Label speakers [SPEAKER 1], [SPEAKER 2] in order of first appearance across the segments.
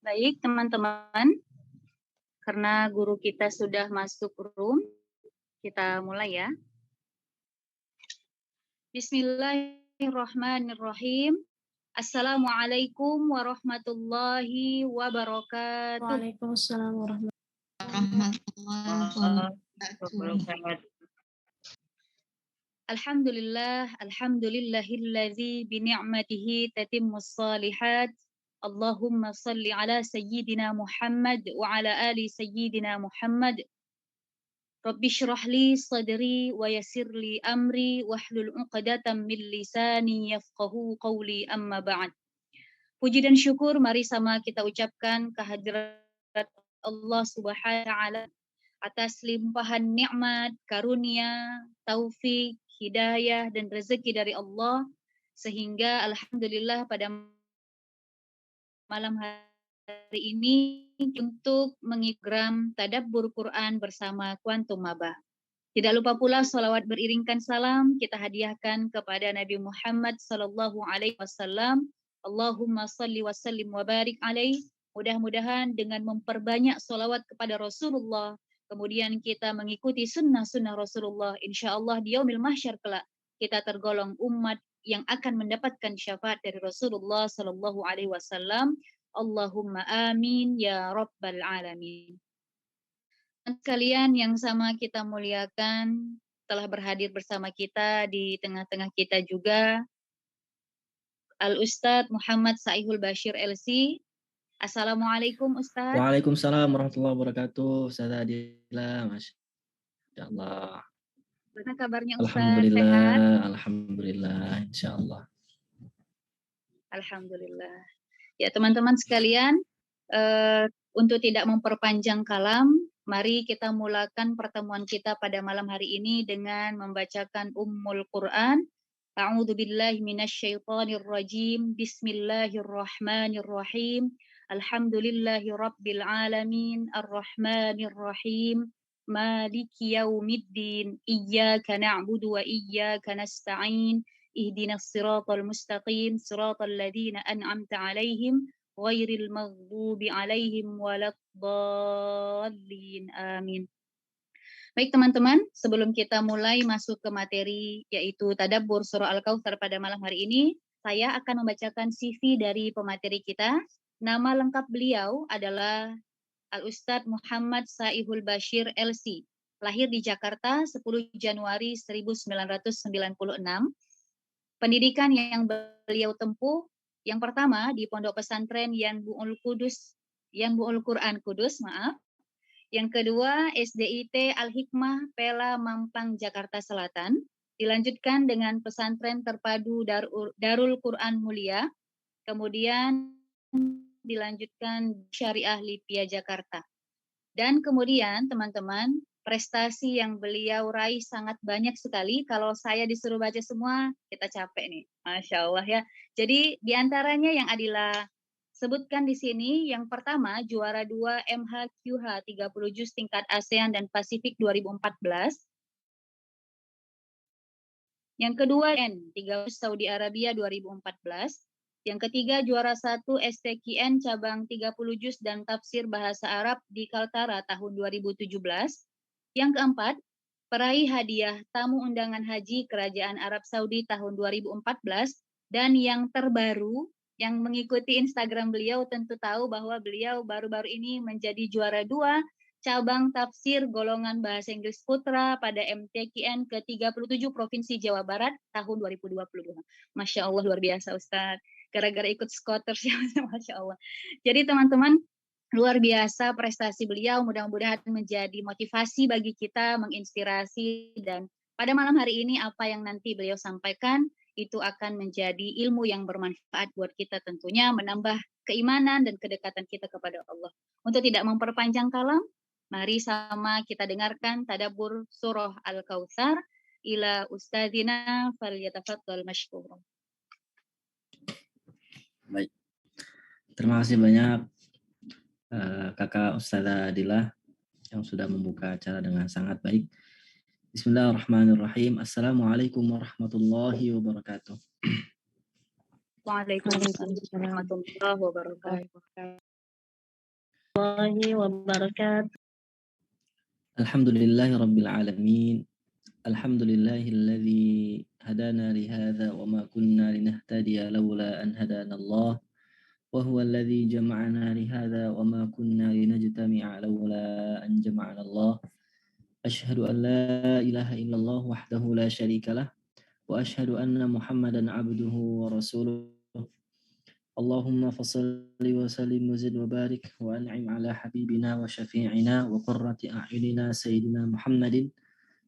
[SPEAKER 1] Baik, teman-teman, karena guru kita sudah masuk room, kita mulai ya. Bismillahirrahmanirrahim. Assalamualaikum warahmatullahi wabarakatuh.
[SPEAKER 2] Waalaikumsalam warahmatullahi wabarakatuh.
[SPEAKER 1] Alhamdulillahilladzi bini'matihi tatimmus shalihat. Allahumma salli ala sayyidina Muhammad wa ala ali sayyidina Muhammad. Rabbi shrah li sadri wa yassir li amri wahlul 'uqdatam min lisani yafqahu qawli, amma ba'd. Puji dan syukur mari sama kita ucapkan kehadirat Allah Subhanahu wa taala atas limpahan nikmat, karunia, taufik, hidayah dan rezeki dari Allah, sehingga alhamdulillah pada malam hari ini untuk mengikram tadabbur Quran bersama Quantum Maba. Tidak lupa pula salawat beriringkan salam kita hadiahkan kepada Nabi Muhammad sallallahu alaihi wasallam. Allahumma salli wa sallim wa barik alaih. Mudah-mudahan dengan memperbanyak salawat kepada Rasulullah, kemudian kita mengikuti sunnah-sunnah Rasulullah, insya Allah di yaumil mahsyar kelak kita tergolong umat yang akan mendapatkan syafaat dari Rasulullah sallallahu alaihi wasallam. Allahumma amin ya rabbal alamin. Sekalian yang sama kita muliakan, telah berhadir bersama kita di tengah-tengah kita juga Al-Ustadz Muhammad Saihul Bashir LC. Assalamualaikum Ustadz.
[SPEAKER 2] Waalaikumsalam warahmatullahi wabarakatuh. Ustazah Adila, Masya Allah.
[SPEAKER 1] Bagaimana kabarnya Ustadz?
[SPEAKER 2] Alhamdulillah,
[SPEAKER 1] Sehat?
[SPEAKER 2] Alhamdulillah, insya Allah.
[SPEAKER 1] Alhamdulillah. Ya teman-teman sekalian, untuk tidak memperpanjang kalam, mari kita mulakan pertemuan kita pada malam hari ini dengan membacakan Ummul Quran. A'udzu billahi minasyaitonir rajim. Bismillahirrahmanirrahim. Alhamdulillahi rabbil alamin. Arrahmanir rahim. Maliki yaumiddin. Iyyaka na'budu wa iyyaka nasta'in. Ihdinas siratal mustaqim. Siratal ladzina an'amta 'alaihim ghairil maghdubi 'alaihim waladdallin. Amin. Baik teman-teman, sebelum kita mulai masuk ke materi yaitu tadabbur surah Al-Kautsar pada malam hari ini, saya akan membacakan CV dari pemateri kita. Nama lengkap beliau adalah Al-Ustadz Muhammad Saihul Bashir LC. Lahir di Jakarta 10 Januari 1996. Pendidikan yang beliau tempuh, yang pertama di Pondok Pesantren Yanbu'ul Quran Kudus, Yang kedua, SDIT Al-Hikmah Pela Mampang, Jakarta Selatan. Dilanjutkan dengan Pesantren Terpadu Darul Quran Mulia. Kemudian dilanjutkan Syariah Lipia Jakarta. Dan kemudian teman-teman, prestasi yang beliau raih sangat banyak sekali. Kalau saya disuruh baca semua, kita capek nih. Masya Allah ya. Jadi diantaranya yang Adila sebutkan di sini, yang pertama juara 2 MHQH 30 juz tingkat ASEAN dan Pasifik 2014. Yang kedua N 3 Saudi Arabia 2014. Yang ketiga juara 1 STQN cabang 30 juz dan tafsir bahasa Arab di Kaltara tahun 2017. Yang keempat, peraih hadiah tamu undangan haji Kerajaan Arab Saudi tahun 2014. Dan yang terbaru, yang mengikuti Instagram beliau tentu tahu bahwa beliau baru-baru ini menjadi juara 2 cabang tafsir golongan bahasa Inggris Putra pada MTQN ke-37 Provinsi Jawa Barat tahun 2022. Masya Allah, luar biasa Ustadz. Gara-gara ikut Scooters ya, Masya Allah. Jadi teman-teman, luar biasa prestasi beliau, mudah-mudahan menjadi motivasi bagi kita, menginspirasi, dan pada malam hari ini apa yang nanti beliau sampaikan itu akan menjadi ilmu yang bermanfaat buat kita tentunya, menambah keimanan dan kedekatan kita kepada Allah. Untuk tidak memperpanjang kalam, mari sama kita dengarkan tadabbur surah Al-Kautsar. Ila ustadzina falyatafaddal mashkura.
[SPEAKER 2] Baik, terima kasih banyak Kakak Ustazah Adila yang sudah membuka acara dengan sangat baik. Bismillahirrahmanirrahim. Assalamualaikum warahmatullahi wabarakatuh.
[SPEAKER 1] Waalaikumsalam warahmatullahi wabarakatuh.
[SPEAKER 3] warahmatullahi wabarakatuh.
[SPEAKER 2] Alhamdulillahi rabbil alamin. Alhamdulillahilladzi hadana li hadza wa ma kunna linahtadiya laula an hadana Allah. Wa huwa alladzi jama'ana li hadza wa ma kunna linajtami'a laula an jama'ana Allah. Asyhadu an la ilaha illallah wahdahu la syarika lah wa asyhadu anna Muhammadan abduhu wa rasuluh. Allahumma fasalli wa sallim wa zid wa barik wa an'im ala habibina wa syafi'ina wa qurrati a'yunina sayyidina Muhammadin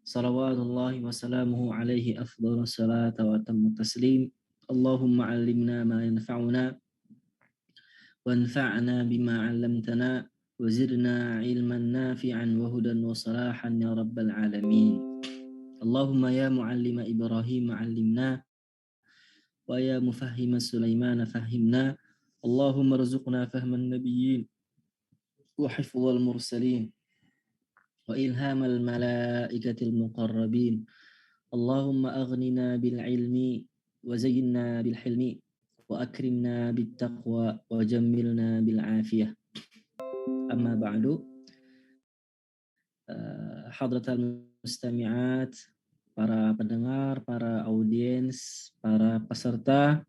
[SPEAKER 2] salawatullahi wa salamuhu alaihi afdhalus salata wa atammu taslim. Allahumma 'allimna ma yanfa'una wa anfa'na bima 'allamtana wa zidna 'ilman nafi'an wa hudan wa salahan ya rabbal alamin. Allahumma ya mu'allima Ibrahim 'allimna wa ya mufahhima Sulaiman fahimna. Allahumma rzuqna fahman nabiyyin wa hifdzal mursalin wa ilhamal malaikatil muqarrabin. Allahumma aghnina bil ilmi wa zayyinna bil hilmi wa akrimna bit taqwa wa jammilna bil afiyah. Amma ba'du. Hadratal mustami'at, para pendengar, para audiens, para peserta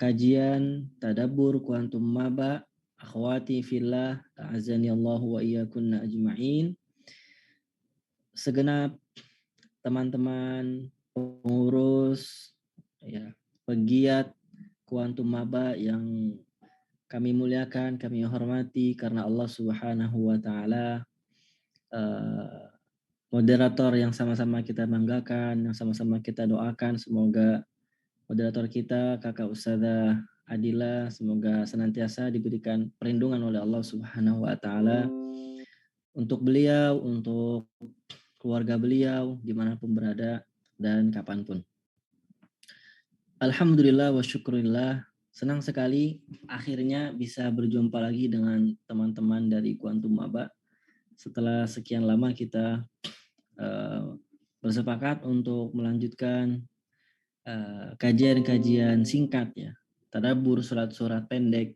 [SPEAKER 2] kajian tadabbur kuantum maba, akhwati fillah, a'azani Allah wa iyyakunna ajma'in. Segenap teman-teman pengurus ya, pegiat kuantum maba yang kami muliakan, kami hormati karena Allah Subhanahu wa taala, moderator yang sama-sama kita banggakan, yang sama-sama kita doakan, semoga moderator kita Kakak Ustadzah Adila semoga senantiasa diberikan perlindungan oleh Allah Subhanahu wa taala untuk beliau, untuk keluarga beliau dimanapun berada dan kapanpun. Alhamdulillah wa syukurillah, senang sekali akhirnya bisa berjumpa lagi dengan teman-teman dari Kuantum Maba. Setelah sekian lama kita bersepakat untuk melanjutkan kajian-kajian singkat ya, tadabbur surat-surat pendek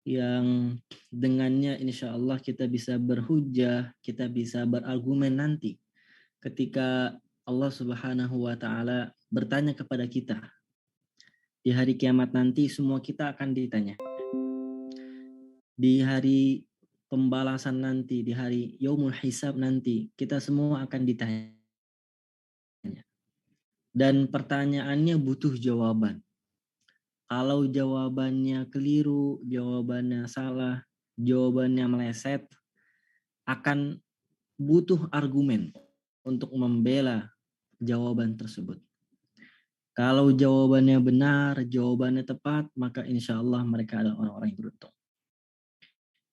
[SPEAKER 2] yang dengannya insya Allah kita bisa berhujjah, kita bisa berargumen nanti ketika Allah Subhanahu wa taala bertanya kepada kita di hari kiamat nanti. Semua kita akan ditanya di hari pembalasan nanti, di hari yaumul hisab nanti, kita semua akan ditanya. Dan pertanyaannya butuh jawaban. Kalau jawabannya keliru, jawabannya salah, jawabannya meleset, akan butuh argumen untuk membela jawaban tersebut. Kalau jawabannya benar, jawabannya tepat, maka insya Allah mereka adalah orang-orang yang beruntung.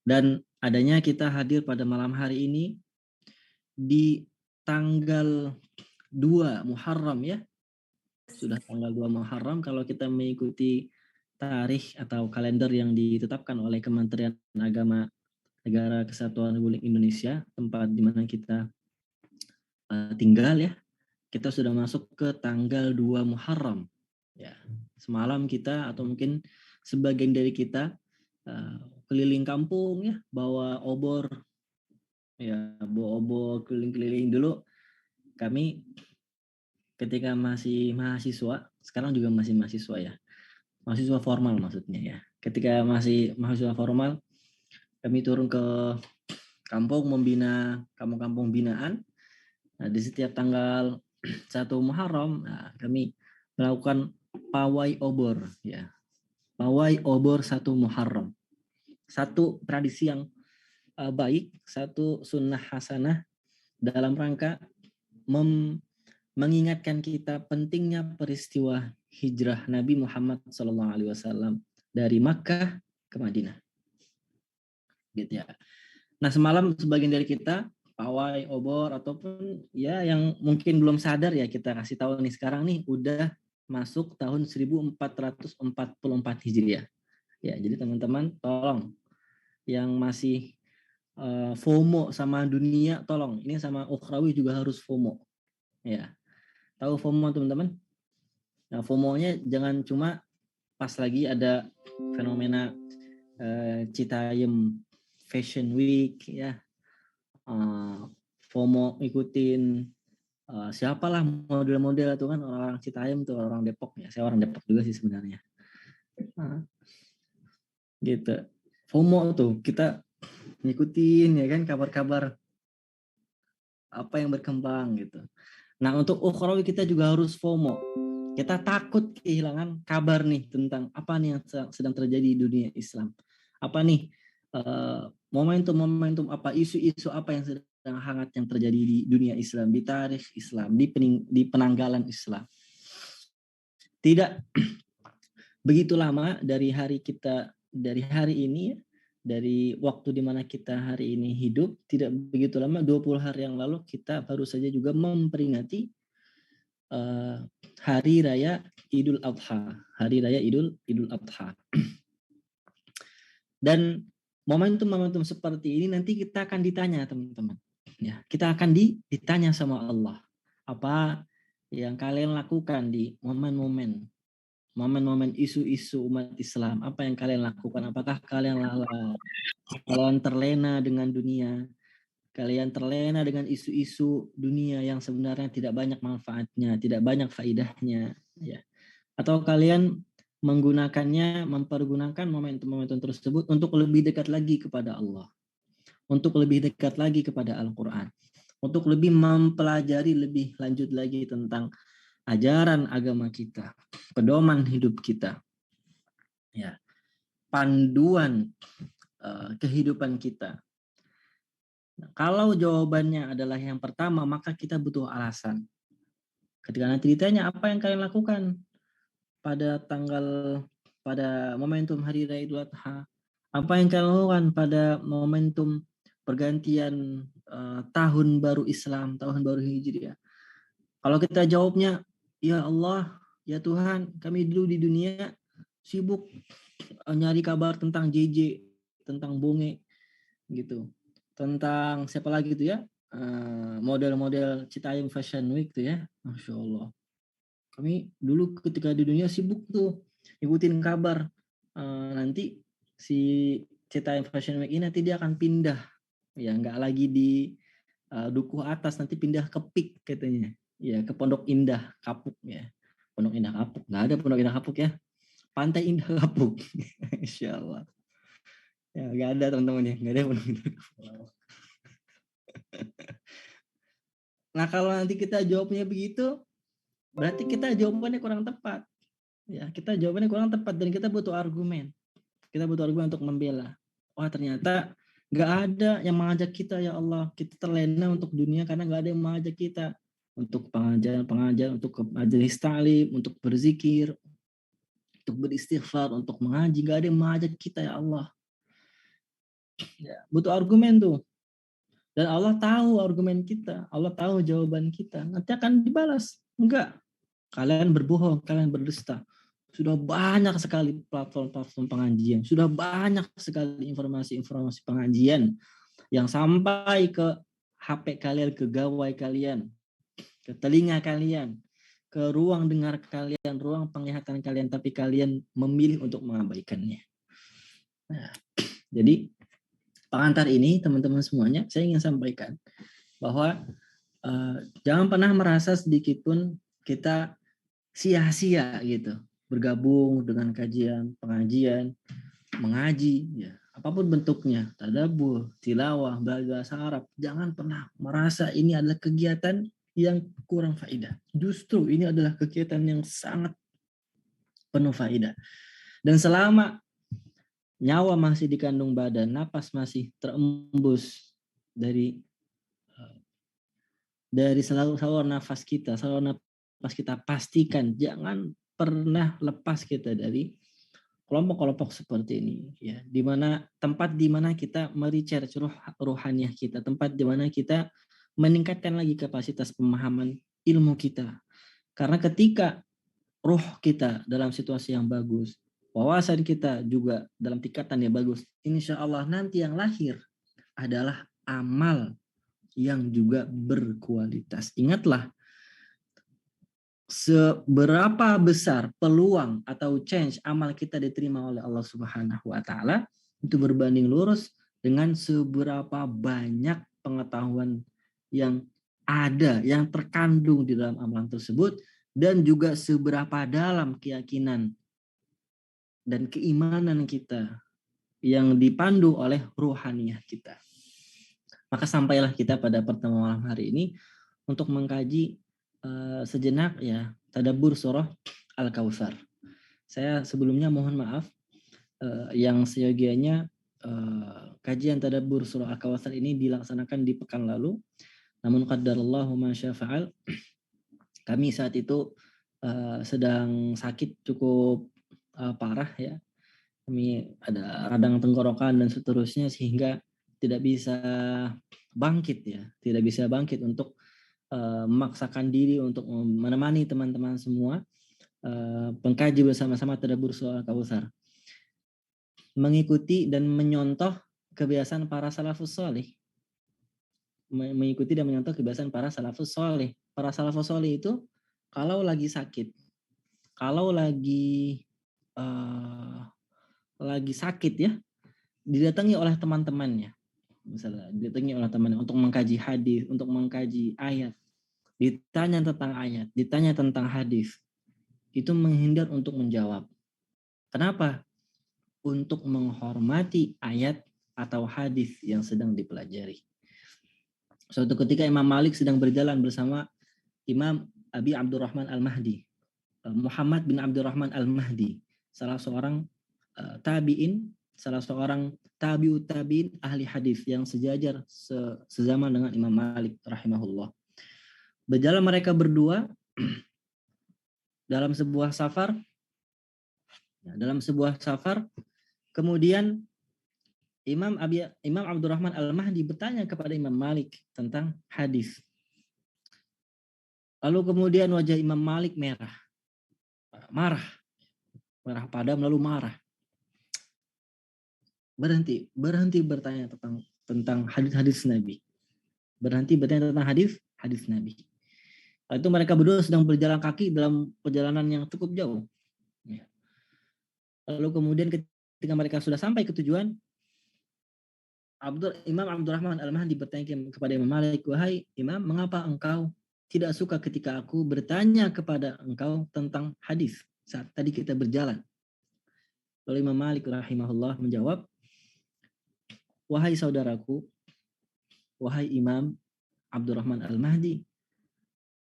[SPEAKER 2] Dan adanya kita hadir pada malam hari ini di tanggal 2 Muharram ya. Sudah tanggal 2 Muharram kalau kita mengikuti tarikh atau kalender yang ditetapkan oleh Kementerian Agama Negara Kesatuan Republik Indonesia, tempat di mana kita tinggal ya. Kita sudah masuk ke tanggal 2 Muharram. Ya, semalam kita atau mungkin sebagian dari kita keliling kampung ya, bawa obor ya, bawa obor keliling-keliling dulu. Kami ketika masih mahasiswa, sekarang juga masih mahasiswa ya, mahasiswa formal maksudnya ya. Ketika masih mahasiswa formal, kami turun ke kampung membina kampung-kampung binaan. Nah, di setiap tanggal 1 Muharram, kami melakukan pawai obor ya. Pawai obor 1 Muharram. Satu tradisi yang baik, satu sunnah hasanah dalam rangka mengingatkan kita pentingnya peristiwa hijrah Nabi Muhammad SAW dari Makkah ke Madinah. Gitu ya. Nah, semalam sebagian dari kita pawai obor ataupun ya yang mungkin belum sadar ya, kita kasih tahu nih sekarang nih udah masuk tahun 1444 Hijriah. Ya, jadi teman-teman tolong yang masih FOMO sama dunia, tolong ini sama ukhrawi juga harus FOMO. Ya. Tahu FOMO teman-teman? Nah, FOMO-nya jangan cuma pas lagi ada fenomena Citayam Fashion Week ya, FOMO ikutin siapalah model-model itu kan orang Citayam tuh, orang Depok ya, saya orang Depok juga sih sebenarnya. Gitu. FOMO tuh kita ngikutin ya kan kabar-kabar apa yang berkembang gitu. Nah, untuk ukhrawi kita juga harus FOMO. Kita takut kehilangan kabar nih tentang apa nih yang sedang terjadi di dunia Islam. Apa nih momentum-momentum apa, isu-isu apa yang sedang hangat yang terjadi di dunia Islam, di tarikh Islam, di penanggalan Islam. Tidak begitu lama dari hari ini, dari waktu di mana kita hari ini hidup, tidak begitu lama, 20 hari yang lalu kita baru saja juga memperingati Hari Raya Idul Adha. Hari Raya Idul Adha. Dan momentum-momentum seperti ini nanti kita akan ditanya, teman-teman. Ya, kita akan ditanya sama Allah. Apa yang kalian lakukan di momen-momen isu-isu umat Islam? Apa yang kalian lakukan? Apakah kalian lalai? Kalian terlena dengan dunia? Kalian terlena dengan isu-isu dunia yang sebenarnya tidak banyak manfaatnya, tidak banyak faidahnya, ya. Atau kalian mempergunakan momentum-momentum tersebut untuk lebih dekat lagi kepada Allah, untuk lebih dekat lagi kepada Al-Quran, untuk lebih mempelajari lebih lanjut lagi tentang ajaran agama kita, pedoman hidup kita, ya, panduan kehidupan kita. Nah, kalau jawabannya adalah yang pertama, maka kita butuh alasan. Ketika nanti ditanya apa yang kalian lakukan pada momentum Hari Raya Idul Adha, apa yang kalian lakukan pada momentum pergantian tahun baru Islam, tahun baru Hijriah. Kalau kita jawabnya, ya Allah, ya Tuhan, kami dulu di dunia sibuk nyari kabar tentang JJ, tentang Bonge, gitu. Tentang siapa lagi itu ya, model-model Citayam Fashion Week tuh ya, Masya Allah. Kami dulu ketika di dunia sibuk tuh ikutin kabar, nanti si Citayam Fashion Week ini nanti dia akan pindah, ya nggak lagi di Dukuh Atas, nanti pindah ke PIK katanya, ya ke Pondok Indah Kapuk ya. Pondok Indah Kapuk, nggak ada Pondok Indah Kapuk ya, Pantai Indah Kapuk. Insya Allah. Ya, nggak ada teman-teman ya, nggak ada Pondok Indah Kapuk. Nah, kalau nanti kita jawabnya begitu, berarti kita jawabannya kurang tepat. Ya, kita jawabannya kurang tepat dan kita butuh argumen. Kita butuh argumen untuk membela. Wah, ternyata nggak ada yang mengajak kita, ya Allah. Kita terlena untuk dunia karena nggak ada yang mengajak kita untuk pengajian, untuk majelis ta'lim, untuk berzikir, untuk beristighfar, untuk mengaji. Nggak ada yang mengajak kita, ya Allah. Ya, butuh argumen tuh. Dan Allah tahu argumen kita, Allah tahu jawaban kita. Nanti akan dibalas. Enggak. Kalian berbohong, kalian berdusta. Sudah banyak sekali platform-platform pengajian. Sudah banyak sekali informasi-informasi pengajian yang sampai ke HP kalian, ke gawai kalian, ke telinga kalian, ke ruang dengar kalian, ruang penglihatan kalian, tapi kalian memilih untuk mengabaikannya. Nah, jadi pengantar ini, teman-teman semuanya, saya ingin sampaikan bahwa jangan pernah merasa sedikit pun kita sia-sia gitu bergabung dengan kajian, pengajian, mengaji, ya apapun bentuknya, tadabbur, tilawah, bahasa Arab. Jangan pernah merasa ini adalah kegiatan yang kurang faedah. Justru ini adalah kegiatan yang sangat penuh faedah. Dan selama nyawa masih dikandung badan, napas masih terembus dari saluran nafas kita, saluran nafas kita, pastikan jangan pernah lepas kita dari kelompok-kelompok seperti ini, ya, tempat di mana kita merecharge rohaniah kita, tempat di mana kita meningkatkan lagi kapasitas pemahaman ilmu kita. Karena ketika roh kita dalam situasi yang bagus, wawasan kita juga dalam tingkatan yang bagus, insya Allah nanti yang lahir adalah amal yang juga berkualitas. Ingatlah, seberapa besar peluang atau change amal kita diterima oleh Allah Subhanahu wa taala, itu berbanding lurus dengan seberapa banyak pengetahuan yang ada, yang terkandung di dalam amalan tersebut, dan juga seberapa dalam keyakinan dan keimanan kita yang dipandu oleh ruhaniyah kita. Maka sampailah kita pada pertemuan malam hari ini untuk mengkaji sejenak ya tadabbur surah Al-Kautsar. Saya sebelumnya mohon maaf yang seyogianya kajian tadabbur surah Al-Kautsar ini dilaksanakan di pekan lalu. Namun qaddarallahu ma syaa fa'al. Kami saat itu sedang sakit cukup parah ya. Kami ada radang tenggorokan dan seterusnya sehingga tidak bisa bangkit ya, tidak bisa bangkit untuk memaksakan diri untuk menemani teman-teman semua pengkaji bersama-sama tadabbur surah Al-Kautsar, mengikuti dan menyontoh kebiasaan para salafus salih, mengikuti dan menyontoh kebiasaan para salafus salih. Para salafus salih itu kalau lagi sakit, kalau lagi sakit ya, didatangi oleh teman-temannya. Misalnya didatangi oleh temannya untuk mengkaji hadis, untuk mengkaji ayat, ditanya tentang ayat, ditanya tentang hadis, itu menghindar untuk menjawab. Kenapa? Untuk menghormati ayat atau hadis yang sedang dipelajari. Suatu ketika Imam Malik sedang berjalan bersama Imam Abi Abdurrahman Al-Mahdi, Muhammad bin Abdurrahman Al-Mahdi, salah seorang tabi'in, salah seorang tabi'ut tabi'in ahli hadis yang sejajar sezaman dengan Imam Malik rahimahullah. Berjalan mereka berdua dalam sebuah safar. Kemudian Imam Abdurrahman Al-Mahdi bertanya kepada Imam Malik tentang hadis. Lalu kemudian wajah Imam Malik marah padam lalu marah. Berhenti bertanya tentang hadis Nabi. Berhenti bertanya tentang hadis Nabi. Lalu itu mereka berdua sedang berjalan kaki dalam perjalanan yang cukup jauh. Lalu kemudian ketika mereka sudah sampai ke tujuan, Imam Abdurrahman Al-Mahdi bertanya kepada Imam Malik, "Wahai Imam, mengapa engkau tidak suka ketika aku bertanya kepada engkau tentang hadis saat tadi kita berjalan?" Lalu Imam Malik rahimahullah menjawab, "Wahai saudaraku, wahai Imam Abdurrahman Al-Mahdi,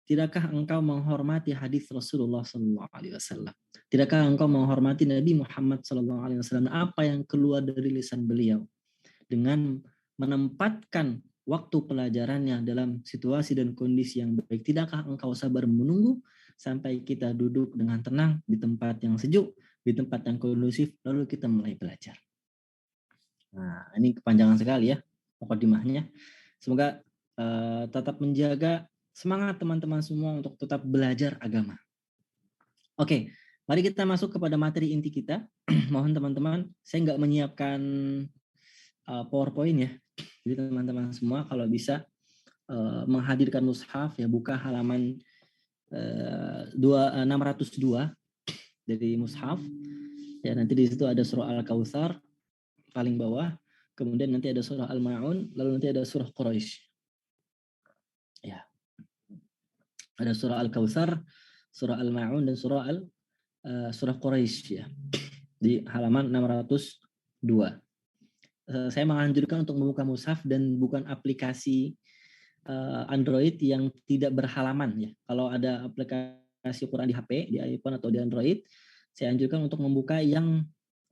[SPEAKER 2] tidakkah engkau menghormati hadis Rasulullah SAW? Tidakkah engkau menghormati Nabi Muhammad SAW? Apa yang keluar dari lisan beliau dengan menempatkan waktu pelajarannya dalam situasi dan kondisi yang baik? Tidakkah engkau sabar menunggu sampai kita duduk dengan tenang di tempat yang sejuk, di tempat yang kondusif, lalu kita mulai belajar?" Nah, ini kepanjangan sekali ya mukadimahnya. Semoga tetap menjaga semangat teman-teman semua untuk tetap belajar agama. Oke, mari kita masuk kepada materi inti kita. Mohon teman-teman, saya nggak menyiapkan PowerPoint ya. Jadi teman-teman semua kalau bisa menghadirkan mushaf ya, buka halaman 602 dari mushaf. Ya, nanti di situ ada surah Al-Kautsar paling bawah, kemudian nanti ada surah Al-Ma'un, lalu nanti ada surah Quraisy. Ya. Ada surah Al-Kautsar, surah Al-Ma'un dan surah Quraisy ya. Di halaman 602. Saya menganjurkan untuk membuka mushaf dan bukan aplikasi Android yang tidak berhalaman ya. Kalau ada aplikasi Quran di HP, di iPhone atau di Android, saya anjurkan untuk membuka yang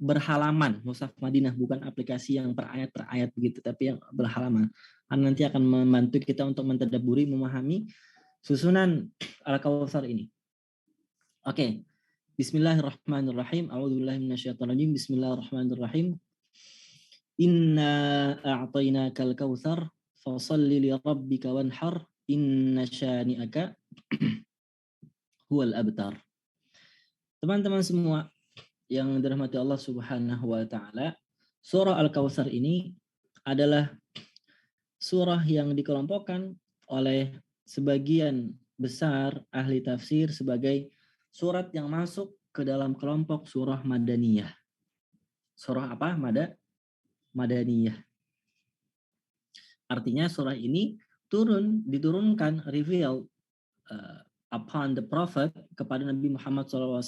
[SPEAKER 2] berhalaman, mushaf Madinah, bukan aplikasi yang per ayat begitu, tapi yang berhalaman. Nanti akan membantu kita untuk mentadabburi, memahami susunan Al-Kautsar ini. Oke. Bismillahirrahmanirrahim. A'udzubillahi minasyaitonirrajim. Bismillahirrahmanirrahim. Inna a'tainakal kautsar fashalli li rabbika wanhar inna syani'aka huwal abtar. Teman-teman semua yang dirahmati Allah Subhanahu wa taala, surah Al-Kautsar ini adalah surah yang dikelompokkan oleh sebagian besar ahli tafsir sebagai surat yang masuk ke dalam kelompok surah Madaniyah. Surah apa? Madaniyah. Artinya surah ini diturunkan, reveal upon the Prophet, kepada Nabi Muhammad SAW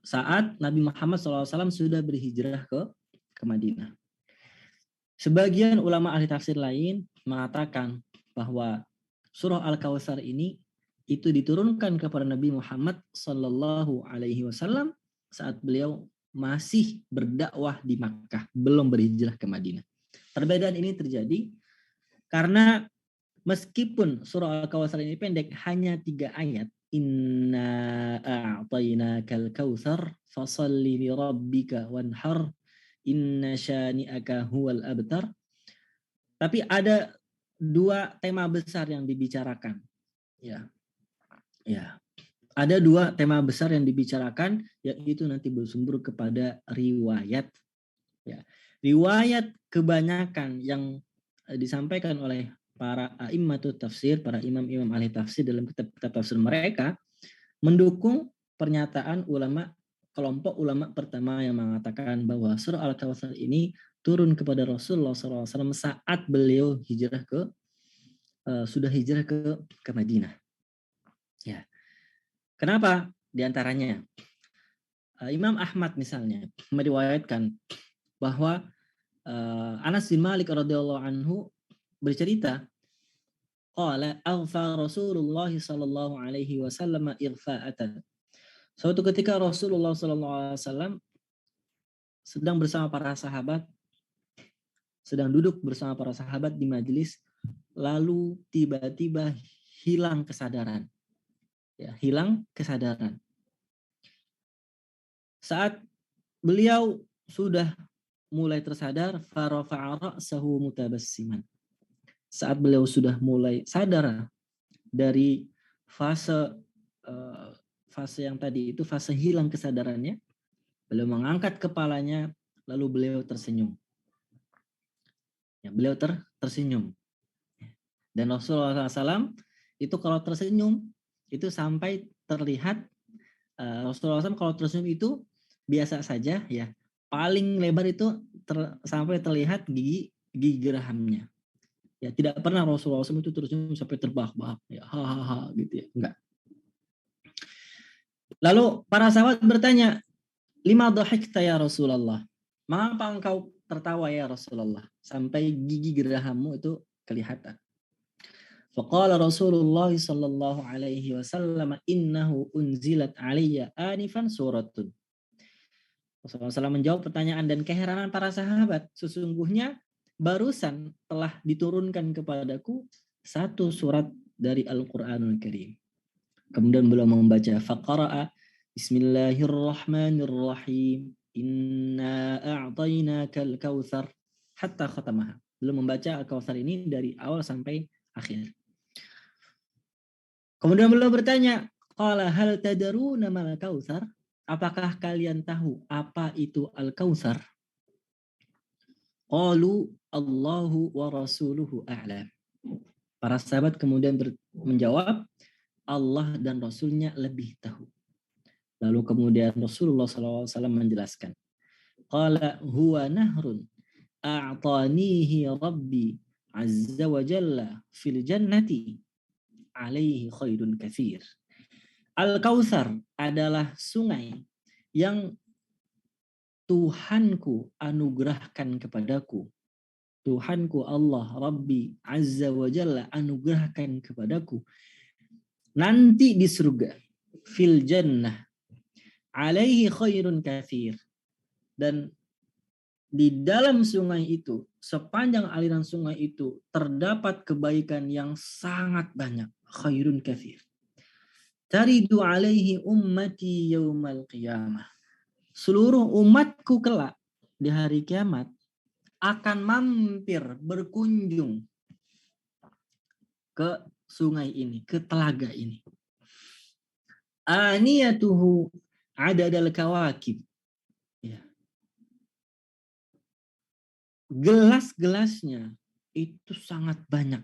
[SPEAKER 2] saat Nabi Muhammad SAW sudah berhijrah ke Madinah. Sebagian ulama ahli tafsir lain mengatakan bahwa surah Al-Kautsar ini itu diturunkan kepada Nabi Muhammad SAW saat beliau masih berdakwah di Makkah, belum berhijrah ke Madinah. Perbedaan ini terjadi karena meskipun surah Al-Kautsar ini pendek, hanya 3 ayat. Inna a'tainakal kautsar fasalli li rabbika wanhar inna syani'aka huwal abtar. Tapi ada 2 tema besar yang dibicarakan. Ya. Ada 2 tema besar yang dibicarakan, yaitu nanti bersumber kepada riwayat. Ya. Riwayat kebanyakan yang disampaikan oleh para a'immatut tafsir, para imam-imam ahli tafsir dalam kitab-kitab tafsir mereka mendukung pernyataan kelompok ulama pertama yang mengatakan bahwa surah Al-Kautsar ini turun kepada Rasulullah SAW saat beliau sudah hijrah ke Madinah. Ya. Kenapa? Di antaranya Imam Ahmad misalnya meriwayatkan bahwa Anas bin Malik radhiyallahu anhu bercerita, qala aghfa Rasulullah sallallahu alaihi wasallam irfa'atan. Suatu ketika Rasulullah sallallahu alaihi wasallam sedang duduk bersama para sahabat di majelis, lalu tiba-tiba hilang kesadaran. Ya, hilang kesadaran. Saat beliau sudah mulai tersadar, farafa'a ra'sahu mutabassiman. Saat beliau sudah mulai sadar dari fase yang tadi itu, fase hilang kesadarannya, beliau mengangkat kepalanya, lalu beliau tersenyum. Ya, beliau tersenyum. Dan Rasulullah SAW itu kalau tersenyum itu sampai terlihat, Rasulullah SAW kalau tersenyum itu biasa saja, ya, paling lebar itu sampai terlihat gigi gerahamnya. Ya, tidak pernah Rasulullah SAW itu tersenyum sampai terbahak-bahak, ya, hahaha gitu ya, enggak. Lalu para sahabat bertanya, lima dhahikta ya Rasulullah? Mengapa engkau tertawa ya Rasulullah sampai gigi gerahammu itu kelihatan? Faqala Rasulullah sallallahu alaihi wasallam, innahu unzilat alayya anifan suratun. Rasulullah SAW menjawab pertanyaan dan keheranan para sahabat, sesungguhnya barusan telah diturunkan kepadaku 1 surat dari Al-Qur'anul Karim. Kemudian beliau membaca faqara'a bismillahirrahmanirrahim inna a'tainakal kautsar hatta khatamaha. Beliau membaca Al-Kautsar ini dari awal sampai akhir. Kemudian beliau bertanya, qala hal tadaruna mal kautsar? Apakah kalian tahu apa itu Al-Kautsar? Qalu Allahu wa rasuluhu a'lam. Para sahabat kemudian menjawab, Allah dan Rasulnya lebih tahu. Lalu kemudian Rasulullah SAW menjelaskan, qala huwa nahrun a'tanihi rabbi azza wa jalla fil jannati alaihi khairun katsir. Al-Kautsar adalah sungai yang Tuhanku anugerahkan kepadaku. Tuhanku Allah Rabbi Azza wa Jalla anugerahkan kepadaku. Nanti di surga. Fil jannah. Alaihi khairun katsir. Dan di dalam sungai itu, sepanjang aliran sungai itu, terdapat kebaikan yang sangat banyak. Khairun katsir. Taridu alaihi ummati yaumal qiyamah. Seluruh umatku kelak di hari kiamat akan mampir berkunjung ke sungai ini, ke telaga ini. Aniyatuhu adadal kawakib. Ya. Gelas-gelasnya itu sangat banyak.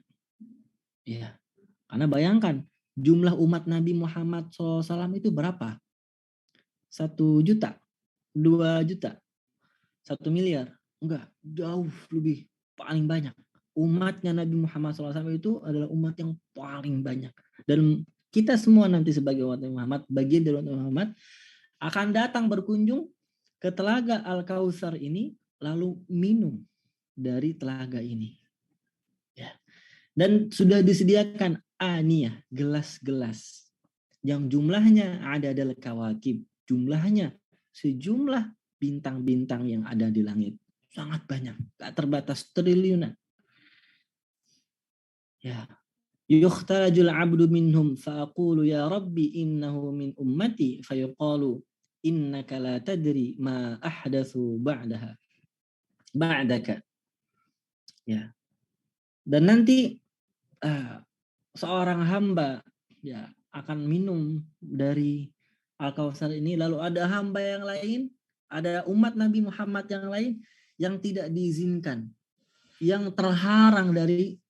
[SPEAKER 2] Ya. Karena bayangkan jumlah umat Nabi Muhammad SAW itu berapa? 1 juta, 2 juta, 1 miliar. Enggak, jauh lebih paling banyak. Umatnya Nabi Muhammad SAW itu adalah umat yang paling banyak. Dan kita semua nanti sebagai umat Muhammad, bagian dari umat Muhammad, akan datang berkunjung ke telaga Al-Kautsar ini, lalu minum dari telaga ini. Ya. Dan sudah disediakan aniyah, gelas-gelas yang jumlahnya ada adalah kawakib. Jumlahnya sejumlah bintang-bintang yang ada di langit. Sangat banyak, gak terbatas, triliunan. Ya. Yukhtarajul abdu minhum fa'aqulu ya rabbi innahu min ummati fayuqalu innaka la tadri ma ahdatsu ba'daka. Ya. Dan nanti seorang hamba ya akan minum dari Al-Kautsar ini, lalu ada hamba yang lain, ada umat Nabi Muhammad yang lain yang tidak diizinkan, yang terhalang dari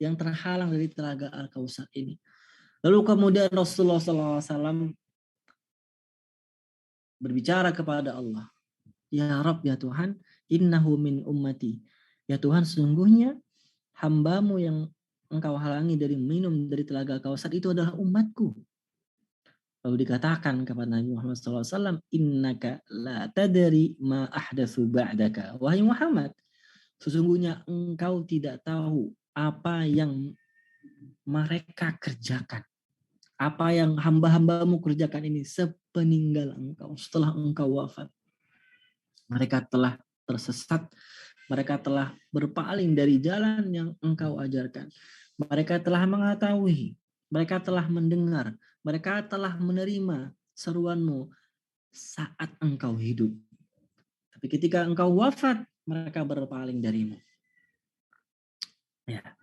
[SPEAKER 2] telaga Al-Kautsar ini. Lalu kemudian Rasulullah SAW berbicara kepada Allah, ya Rabb, ya Tuhan, innahu min ummati. Ya Tuhan, sesungguhnya hambamu yang engkau halangi dari minum dari telaga Kautsar itu adalah umatku. Lalu dikatakan kepada Nabi Muhammad SAW, innaka la tadri ma ahdatsu ba'daka. Wahai Muhammad, sesungguhnya engkau tidak tahu apa yang mereka kerjakan. Apa yang hamba-hambamu kerjakan ini sepeninggal engkau, setelah engkau wafat. Mereka telah tersesat, mereka telah berpaling dari jalan yang engkau ajarkan. Mereka telah mengetahui, mereka telah mendengar, mereka telah menerima seruanmu saat engkau hidup. Tapi ketika engkau wafat, mereka berpaling darimu. Ya.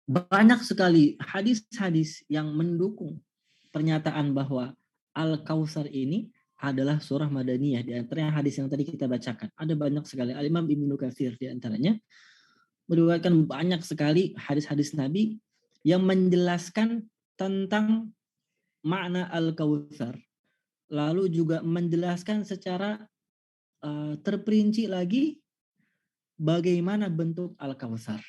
[SPEAKER 2] Banyak sekali hadis-hadis yang mendukung pernyataan bahwa Al-Kautsar ini adalah surah Madaniyah. Di antaranya hadis yang tadi kita bacakan. Ada banyak sekali. Al-Imam Ibnu Katsir di antaranya meriwayatkan banyak sekali hadis-hadis Nabi yang menjelaskan tentang makna Al-Kautsar. Lalu juga menjelaskan secara terperinci lagi bagaimana bentuk Al-Kautsar.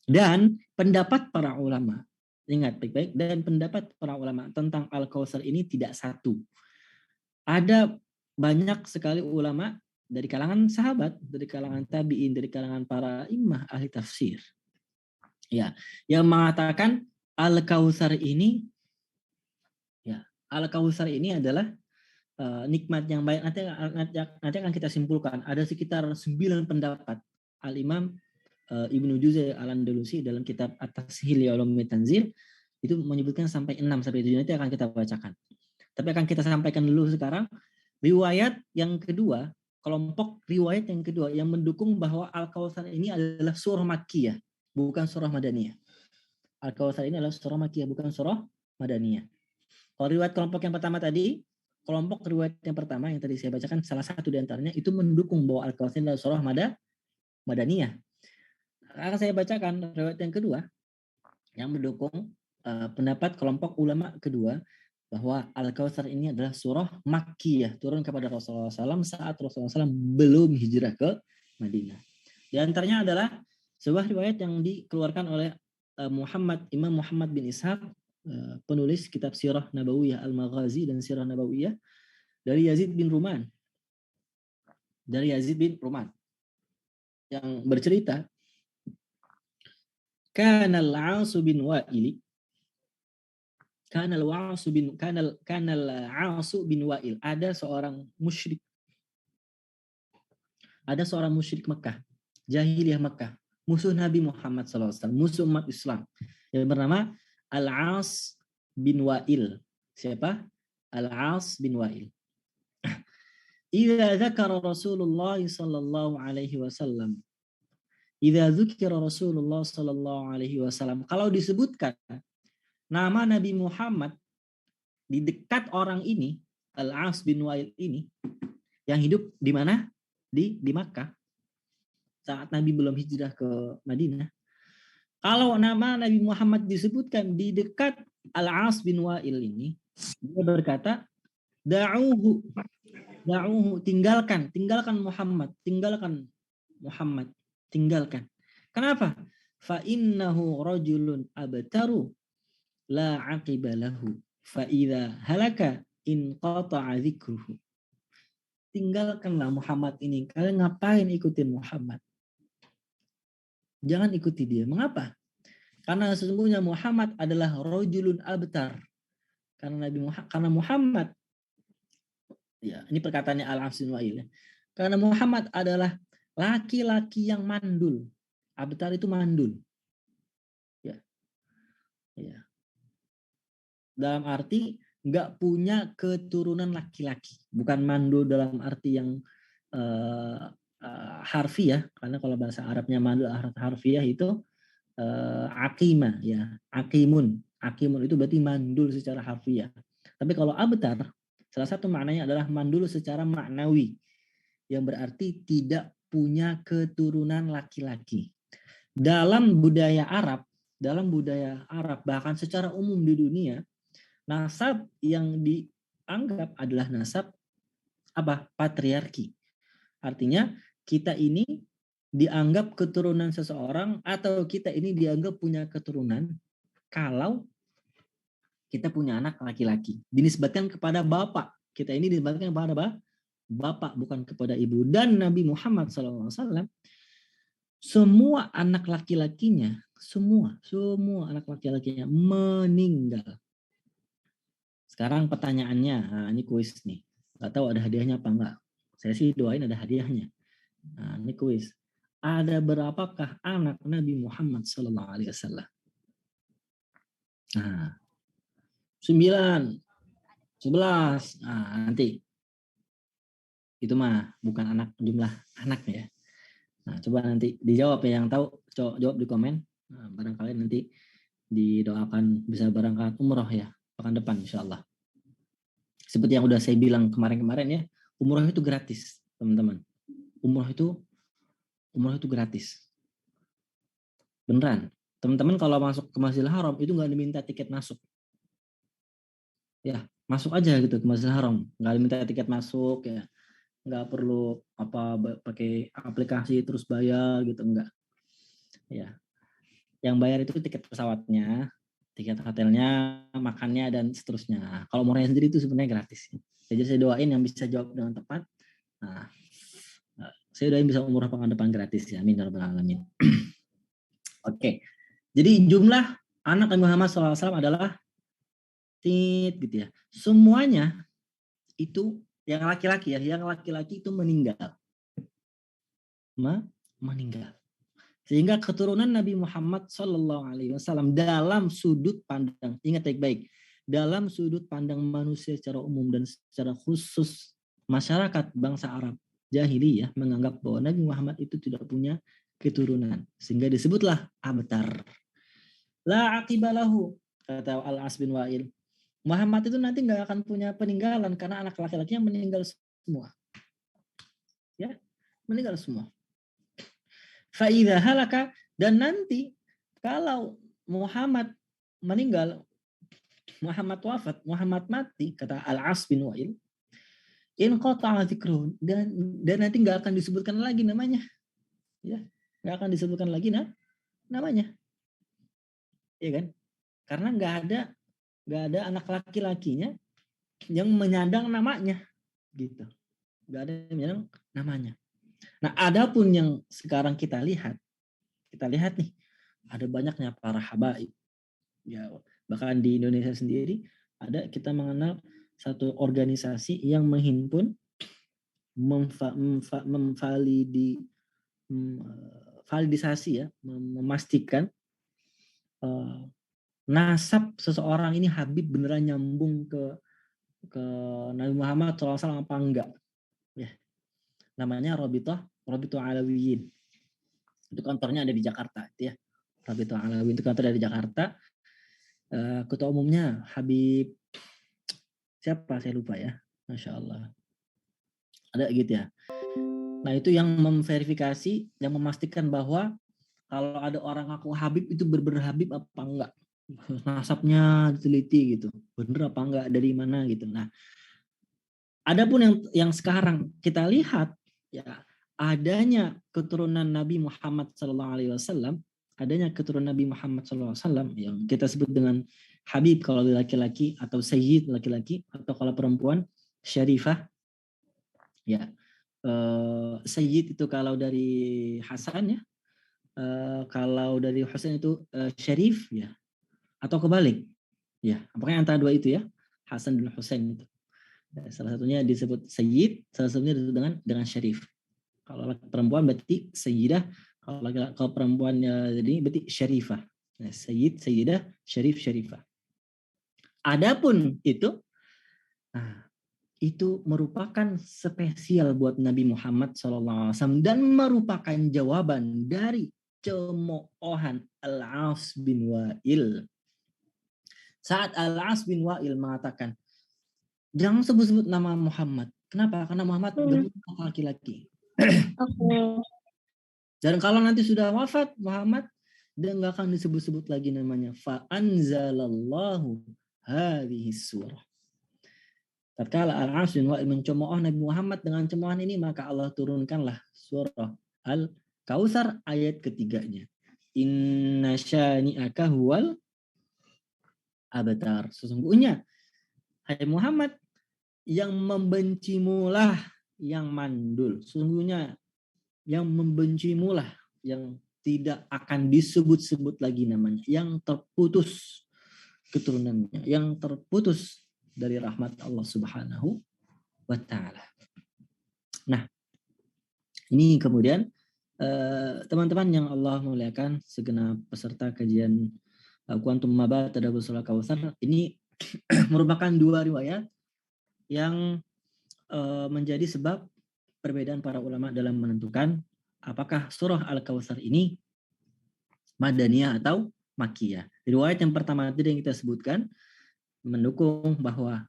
[SPEAKER 2] Dan pendapat para ulama, ingat baik-baik, dan pendapat para ulama tentang Al-Kautsar ini tidak satu. Ada banyak sekali ulama dari kalangan sahabat, dari kalangan tabi'in, dari kalangan para imam ahli tafsir, ya, yang mengatakan Al-Kautsar ini, ya, Al-Kautsar ini adalah nikmat yang baik. Nanti akan kita simpulkan. Ada sekitar 9 pendapat. Al-Imam Ibnu Juzay Al-Andalusi dalam kitab At-Tashil li Ulumi Tanzil itu menyebutkan sampai 6 sampai 7, nanti akan kita bacakan. Tapi akan kita sampaikan dulu sekarang riwayat yang kedua, kelompok riwayat yang kedua yang mendukung bahwa Al-Kautsar ini adalah surah Makkiyah, bukan surah Madaniyah. Al-Kautsar ini adalah surah Makkiyah, bukan surah Madaniyah. Kalau riwayat kelompok yang pertama tadi, kelompok riwayat yang pertama yang tadi saya bacakan, salah satu di antaranya itu mendukung bahwa Al-Kautsar adalah surah Madaniyah. Akan saya bacakan riwayat yang kedua yang mendukung pendapat kelompok ulama kedua bahwa Al-Kautsar ini adalah surah Makkiyah, turun kepada Rasulullah SAW saat Rasulullah SAW belum hijrah ke Madinah. Di antaranya adalah sebuah riwayat yang dikeluarkan oleh Imam Muhammad bin Ishaq, penulis kitab Sirah Nabawiyah Al-Maghazi dan Sirah Nabawiyah, dari Yazid bin Ruman. Yang bercerita, Kana al-Aas bin Wa'il. Ada seorang musyrik. Ada seorang musyrik Mekah, jahiliyah Mekah, musuh Nabi Muhammad SAW, musuh umat Islam, yang bernama Al-Aas bin Wa'il. Siapa? Al-Aas bin Wa'il. Idza dzakara Rasulullah sallallahu alaihi wasallam. Idza dzukira Rasulullah sallallahu alaihi wasallam. Kalau disebutkan nama Nabi Muhammad di dekat orang ini, Al-As bin Wa'il ini, yang hidup di mana? Di Makkah. Saat Nabi belum hijrah ke Madinah. Kalau nama Nabi Muhammad disebutkan di dekat Al-As bin Wa'il ini, dia berkata, Da'uhu Da'uhu, tinggalkan Muhammad, tinggalkan. Kenapa? Fa innahu rajulun abtaru la aqiba lahu fa idza halaka in qata'a dzikruhu. Tinggalkanlah Muhammad ini. Kalian ngapain ikutin Muhammad? Jangan ikuti dia. Mengapa? Karena sesungguhnya Muhammad adalah rajulun abtar. Karena Muhammad, ya, ini perkataannya Al-As bin Wa'il. Karena Muhammad adalah laki-laki yang mandul. Abtar itu mandul. Ya. Ya. Dalam arti nggak punya keturunan laki-laki. Bukan mandul dalam arti yang harfiah, karena kalau bahasa Arabnya mandul harfiah itu aqimah, ya, aqimun itu berarti mandul secara harfiah. Tapi kalau abtar, salah satu maknanya adalah mandul secara maknawi, yang berarti tidak punya keturunan laki-laki. Dalam budaya Arab bahkan secara umum di dunia, nasab yang dianggap adalah nasab patriarki. Artinya kita ini dianggap keturunan seseorang atau kita ini dianggap punya keturunan kalau kita punya anak laki-laki. Dinisbatkan kepada bapak. Kita ini dinisbatkan kepada bapak, bukan kepada ibu. Dan Nabi Muhammad SAW, semua anak laki-lakinya, semua anak laki-lakinya meninggal. Sekarang pertanyaannya, nah ini kuis nih. Gak tahu ada hadiahnya apa enggak. Saya sih doain ada hadiahnya. Nah, ini kuis. Ada berapakah anak Nabi Muhammad SAW? Nah, 9, 11. Nah, nanti. Itu mah bukan jumlah anak ya. Nah, coba nanti dijawab ya, yang tahu jawab di komen. Nah, barangkali nanti didoakan bisa berangkat umroh ya pekan depan insyaallah. Seperti yang udah saya bilang kemarin-kemarin ya, umroh itu gratis, teman-teman. Umroh itu gratis. Beneran. Teman-teman kalau masuk ke Masjidil Haram itu nggak diminta tiket masuk. Ya, masuk aja gitu ke Masjidil Haram. Nggak diminta tiket masuk ya. Nggak perlu pakai aplikasi terus bayar gitu, enggak. Ya. Yang bayar itu tiket pesawatnya, tiket hotelnya, makannya, dan seterusnya. Kalau umrohnya sendiri itu sebenarnya gratis. Jadi saya doain yang bisa jawab dengan tepat. Nah, saya doain bisa umroh pekan depan gratis ya. Amin ya rabbal alamin. Oke. Jadi jumlah anak Nabi Muhammad SAW adalah gitu ya. Semuanya itu yang laki-laki ya, yang laki-laki itu meninggal. Meninggal. Sehingga keturunan Nabi Muhammad SAW dalam sudut pandang, ingat baik-baik, dalam sudut pandang manusia secara umum dan secara khusus masyarakat bangsa Arab jahiliyah menganggap bahwa Nabi Muhammad itu tidak punya keturunan, sehingga disebutlah abtar. La aqibalahu, kata Al-As bin Wa'il. Muhammad itu nanti nggak akan punya peninggalan karena anak laki-lakinya meninggal semua. Ya, meninggal semua. Fa'idha halaka, dan nanti kalau Muhammad meninggal, Muhammad wafat, Muhammad mati, kata Al-As bin Wa'il, in qata'a dzikruhu, dan nanti nggak akan disebutkan lagi namanya. Ya, nggak akan disebutkan lagi namanya. Iya kan? Karena nggak ada anak laki-lakinya yang menyandang namanya gitu. Nggak ada yang menyandang namanya. Nah, adapun yang sekarang kita lihat nih, ada banyaknya para habaib. Ya, bahkan di Indonesia sendiri kita mengenal satu organisasi yang menghimpun, validisasi ya, memastikan nasab seseorang ini Habib beneran nyambung ke Nabi Muhammad SAW apa enggak. Ya. Namanya Rabithah Alawiyin. Itu kantornya ada di Jakarta, itu ya. Rabithah Alawiyin itu kantor dari Jakarta. Ketua umumnya Habib siapa saya lupa ya. Masya Allah. Ada gitu ya. Nah, itu yang memverifikasi, yang memastikan bahwa kalau ada orang ngaku Habib itu benar-benar Habib apa enggak. Nasabnya diteliti gitu. Bener apa enggak, dari mana gitu. Nah, Adapun yang sekarang kita lihat ya, adanya keturunan Nabi Muhammad SAW, adanya keturunan Nabi Muhammad SAW yang kita sebut dengan Habib kalau laki-laki, atau Sayyid laki-laki, atau kalau perempuan Syarifah. Ya, Sayyid itu kalau dari Hasan ya, kalau dari Husain itu Syarif ya, atau kebalik ya, pokoknya antara dua itu ya, Hasan dan Husain itu. Salah satunya disebut Sayyid, salah satunya disebut dengan Syarif. Kalau perempuan berarti Sayyidah, kalau perempuannya jadi berarti Syarifah. Nah, Sayyid, Sayyidah, Syarif, Syarifah. Adapun itu, nah, itu merupakan spesial buat Nabi Muhammad SAW dan merupakan jawaban dari cemoohan Al-As bin Wa'il. Saat Al-As bin Wa'il mengatakan, jangan sebut-sebut nama Muhammad. Kenapa? Karena Muhammad berumur laki-laki. Dan kalau nanti sudah wafat Muhammad, dia nggak akan disebut-sebut lagi namanya. Fa'anzalallahu hadhihi surah. Tatkala Al-As bin Wa'il mencemooh Nabi Muhammad dengan cemoohan ini, maka Allah turunkanlah surah Al-Kautsar ayat ketiganya. Inna syani'aka huwal abtar. Sesungguhnya, hai Muhammad, yang membencimulah yang mandul. Sesungguhnya yang membencimulah yang tidak akan disebut-sebut lagi namanya, yang terputus keturunannya, yang terputus dari rahmat Allah Subhanahu wa Ta'ala. Nah, ini kemudian teman-teman yang Allah muliakan, segenap peserta kajian Quantum Maba Tadabbur Surah Kautsar, ini merupakan dua riwayat yang menjadi sebab perbedaan para ulama dalam menentukan apakah surah Al-Kautsar ini Madaniyah atau Makkiyah. Riwayat yang pertama tadi yang kita sebutkan mendukung bahwa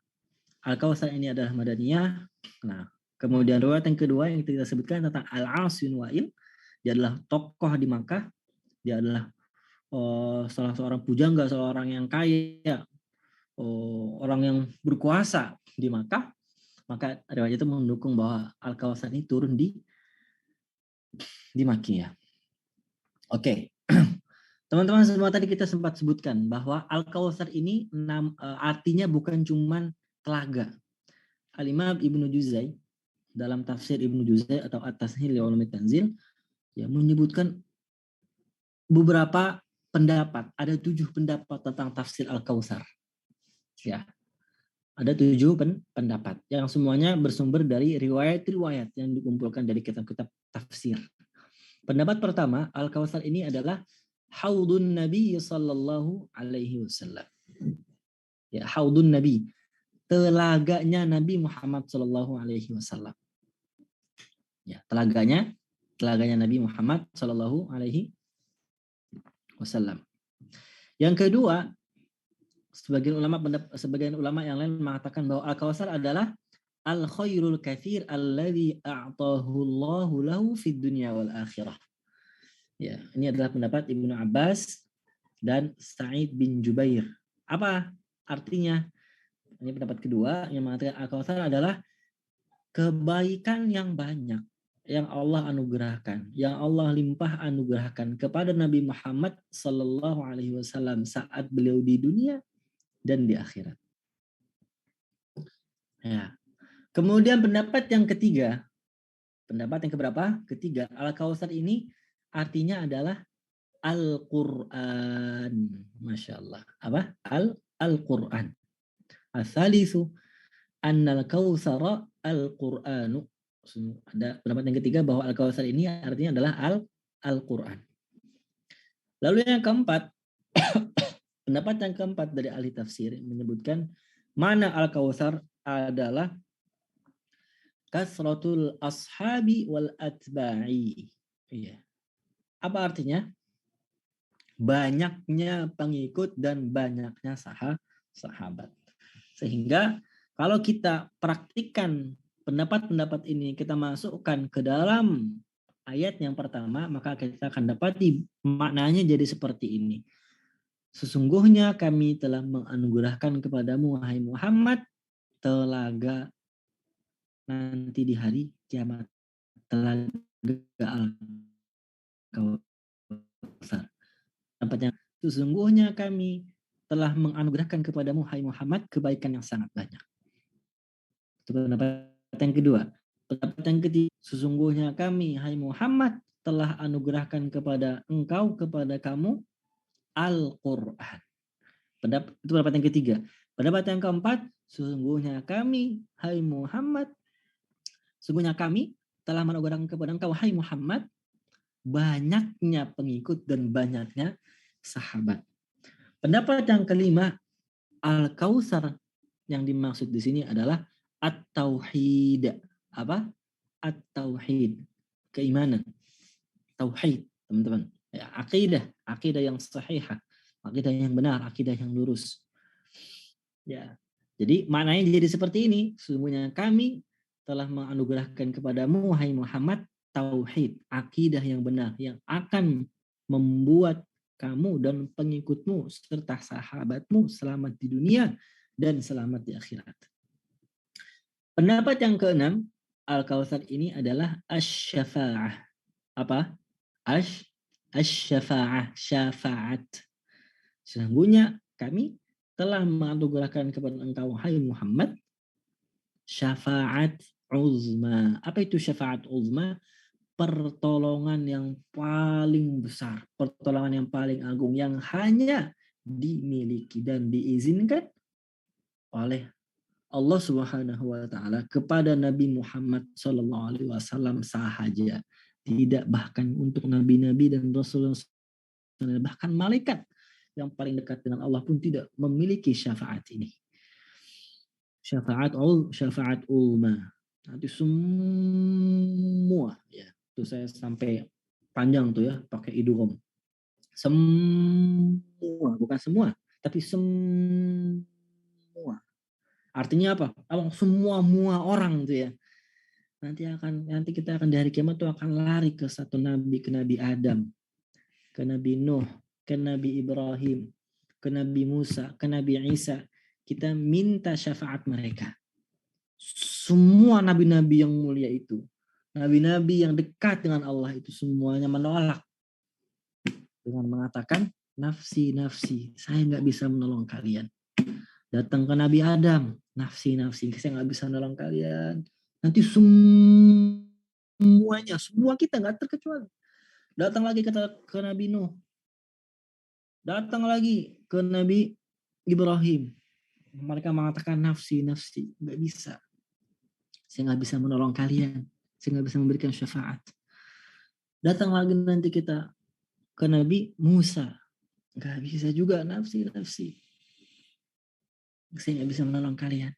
[SPEAKER 2] Al-Kautsar ini adalah Madaniyah. Nah, kemudian riwayat yang kedua yang kita sebutkan tentang Al-As bin Wa'il, dia adalah tokoh di Makkah, dia adalah salah seorang pujangga, seorang yang kaya, orang yang berkuasa di Makkah. Maka riwayat itu mendukung bahwa Al-Kautsar ini turun di Makkiyah. Oke. Teman-teman semua, tadi kita sempat sebutkan bahwa Al-Kautsar ini artinya bukan cuman telaga. Al-Imam Ibnu Juzai dalam tafsir Ibnu Juzai atau At-Tashil li Ulumit Tanzil ya menyebutkan beberapa pendapat. Ada 7 pendapat tentang tafsir Al-Kautsar. Ya. Ada 7 pendapat yang semuanya bersumber dari riwayat-riwayat yang dikumpulkan dari kitab-kitab tafsir. Pendapat pertama, Al-Kautsar ini adalah Haudun Nabi sallallahu alaihi wasallam. Ya, Haudun Nabi, telaganya Nabi Muhammad sallallahu alaihi wasallam. Ya, telaganya Nabi Muhammad sallallahu alaihi wasallam. Yang kedua, sebagian ulama yang lain mengatakan bahwa Al-Kautsar adalah al-khairul katsir alladzi a'tahu Allahu lahu fid dunya wal akhirah. Ya, ini adalah pendapat Ibnu Abbas dan Sa'id bin Jubair. Apa artinya? Ini pendapat kedua yang mengatakan Al-Kautsar adalah kebaikan yang banyak yang Allah anugerahkan, yang Allah limpah anugerahkan kepada Nabi Muhammad sallallahu alaihi wasallam saat beliau di dunia dan di akhirat. Ya. Kemudian pendapat yang ketiga, pendapat yang keberapa? Ketiga, Al-Kautsar ini artinya adalah Al-Quran. Masya Allah. Apa? Al-Quran. Al-Thalithu annal Kautsara Al-Quranu. Ada pendapat yang ketiga bahwa Al-Kautsar ini artinya adalah Al-Quran. Lalu yang keempat, pendapat yang keempat dari ahli tafsir menyebutkan mana Al-Kautsar adalah kasratul ashabi wal atba'i. Iya. Apa artinya? Banyaknya pengikut dan banyaknya sahabat. Sehingga kalau kita praktikkan pendapat-pendapat ini, kita masukkan ke dalam ayat yang pertama, maka kita akan dapati maknanya jadi seperti ini. Sesungguhnya kami telah menganugerahkan kepadamu, wahai Muhammad, telaga nanti di hari kiamat. Telaga Al-Kautsar. Tempatnya sesungguhnya kami telah menganugerahkan kepadamu hai Muhammad kebaikan yang sangat banyak. Itu pendapat yang kedua. Pendapat yang ketiga, sesungguhnya kami hai Muhammad telah anugerahkan kepada engkau, kepada kamu Al-Quran. Itu pendapat yang ketiga. Pendapat yang keempat, sesungguhnya kami hai Muhammad, sesungguhnya kami telah menganugerahkan kepada engkau hai Muhammad banyaknya pengikut dan banyaknya sahabat. Pendapat yang kelima, Al-Kautsar yang dimaksud di sini adalah At-Tauhid. Apa? At-Tauhid. Keimanan. Tauhid, teman-teman. Ya, akidah yang sahihah, akidah yang benar, akidah yang lurus. Ya. Jadi maknanya jadi seperti ini, sesungguhnya kami telah menganugerahkan kepadamu hai Muhammad tauhid, akidah yang benar yang akan membuat kamu dan pengikutmu serta sahabatmu selamat di dunia dan selamat di akhirat. Pendapat yang keenam, Al-Kautsar ini adalah asy-syafa'ah. Apa? Asy-syafa'ah, syafaat. Sesungguhnya kami telah menganugerahkan kepada engkau hai Muhammad syafaat uzma. Apa itu syafaat uzma? Pertolongan yang paling besar, pertolongan yang paling agung yang hanya dimiliki dan diizinkan oleh Allah Subhanahu wa taala kepada Nabi Muhammad sallallahu alaihi wasallam sahaja. Tidak bahkan untuk nabi-nabi dan rasul, bahkan malaikat yang paling dekat dengan Allah pun tidak memiliki syafaat ini. Syafaat ulma. Nanti semua ya. Itu saya sampai panjang tuh ya pakai idgham. Semua, bukan semua, tapi semua. Artinya apa? Semua orang tuh ya. Nanti kita akan di hari kiamat tuh akan lari ke satu nabi, ke Nabi Adam, ke Nabi Nuh, ke Nabi Ibrahim, ke Nabi Musa, ke Nabi Isa. Kita minta syafaat mereka. Semua nabi-nabi yang mulia itu, nabi-nabi yang dekat dengan Allah itu semuanya menolak dengan mengatakan nafsi, saya nggak bisa menolong kalian. Datang ke Nabi Adam, nafsi, saya nggak bisa menolong kalian. Nanti semua kita nggak terkecuali. Datang lagi ke Nabi Nuh, datang lagi ke Nabi Ibrahim. Mereka mengatakan nafsi, nggak bisa. Saya nggak bisa menolong kalian. Saya nggak bisa memberikan syafaat. Datang lagi nanti kita ke Nabi Musa. Nggak bisa juga nafsi. Saya nggak bisa menolong kalian.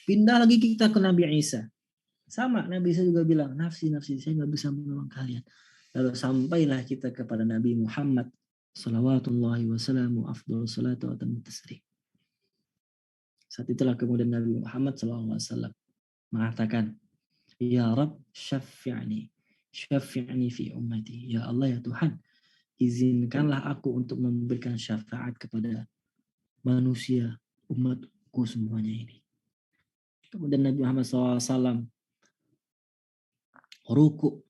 [SPEAKER 2] Pindah lagi kita ke Nabi Isa. Sama, Nabi Isa juga bilang, nafsi, saya nggak bisa menolong kalian. Lalu sampailah kita kepada Nabi Muhammad salawatullahi wasallamu afdal salatu wa taslim. Saat itulah kemudian Nabi Muhammad sallallahu alaihi wasallam mengatakan, ya Rabb syafi'ni fi ummati. Ya Allah ya Tuhan, izinkanlah aku untuk memberikan syafaat kepada manusia, umatku semuanya ini. Kemudian Nabi Muhammad SAW ruku,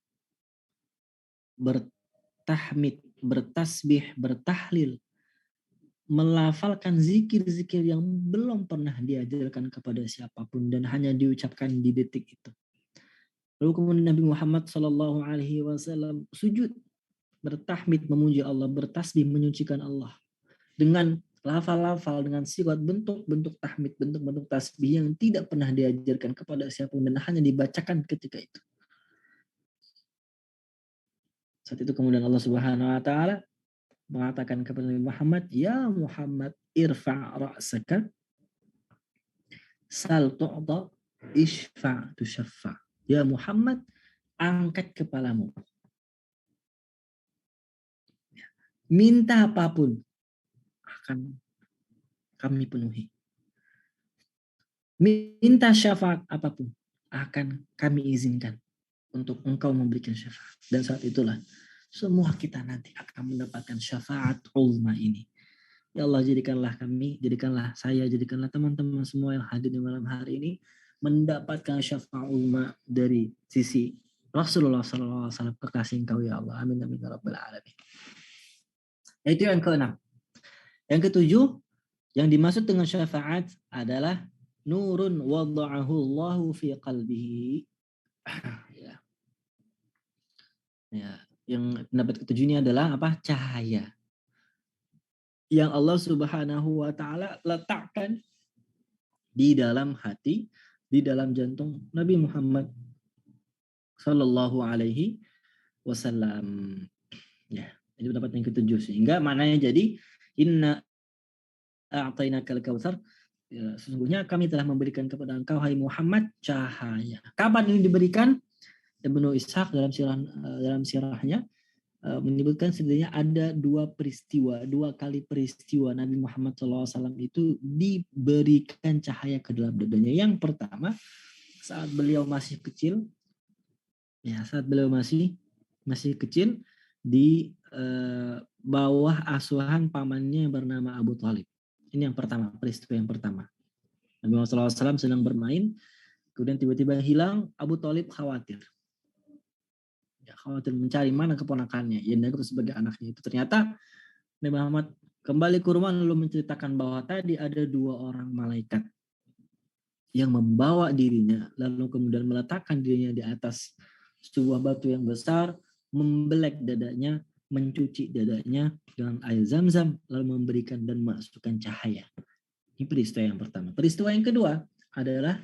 [SPEAKER 2] bertahmid, bertasbih, bertahlil, melafalkan zikir-zikir yang belum pernah diajarkan kepada siapapun dan hanya diucapkan di detik itu. Lalu kemudian Nabi Muhammad SAW sujud, bertahmid, memuji Allah, bertasbih, menyucikan Allah dengan lafal-lafal, dengan sigat, bentuk-bentuk tahmid, bentuk-bentuk tasbih yang tidak pernah diajarkan kepada siapapun dan hanya dibacakan ketika itu. Saat itu kemudian Allah Subhanahu wa taala mengatakan kepada Nabi Muhammad, ya Muhammad irfa' ra'saka sal tu'ta ishfa' tushaffa. Ya Muhammad, angkat kepalamu. Minta apapun akan kami penuhi. Minta syafaat apapun akan kami izinkan untuk engkau memberikan syafaat. Dan saat itulah semua kita nanti akan mendapatkan syafaat ulma ini. Ya Allah, jadikanlah kami, jadikanlah saya, jadikanlah teman-teman semua yang hadir di malam hari ini mendapatkan syafaat ulama dari sisi Rasulullah SAW, kekasih Engkau ya Allah. Amin amin ya rabbal alamin. Itu yang keenam. Yang ketujuh, yang dimaksud dengan syafaat adalah nurun wada'ahu Allahu fi qalbihi. Ya. Ya, yang pendapat ketujuh ini adalah apa? Cahaya yang Allah Subhanahu wa taala letakkan di dalam hati, di dalam jantung Nabi Muhammad sallallahu alaihi wasallam. Ya, itu pendapat yang ketujuh, sehingga maknanya jadi inna a'tainakal kautsar, ya, sesungguhnya kami telah memberikan kepada engkau hai Muhammad cahaya. Kapan ini diberikan? Ibnu Ishaq dalam sirahnya menyebutkan sebenarnya ada dua kali peristiwa Nabi Muhammad SAW itu diberikan cahaya ke dalam dadanya. Yang pertama, saat beliau masih kecil, masih kecil di bawah asuhan pamannya yang bernama Abu Thalib. Ini yang pertama, peristiwa yang pertama. Nabi Muhammad SAW sedang bermain, kemudian tiba-tiba hilang. Abu Thalib khawatir mencari mana keponakannya yang dianggap sebagai anaknya itu. Ternyata Nabi Muhammad kembali ke rumah lalu menceritakan bahwa tadi ada dua orang malaikat yang membawa dirinya lalu kemudian meletakkan dirinya di atas sebuah batu yang besar, membelek dadanya, mencuci dadanya dengan air Zam-Zam, lalu memberikan dan memasukkan cahaya. Ini peristiwa yang pertama. Peristiwa yang kedua adalah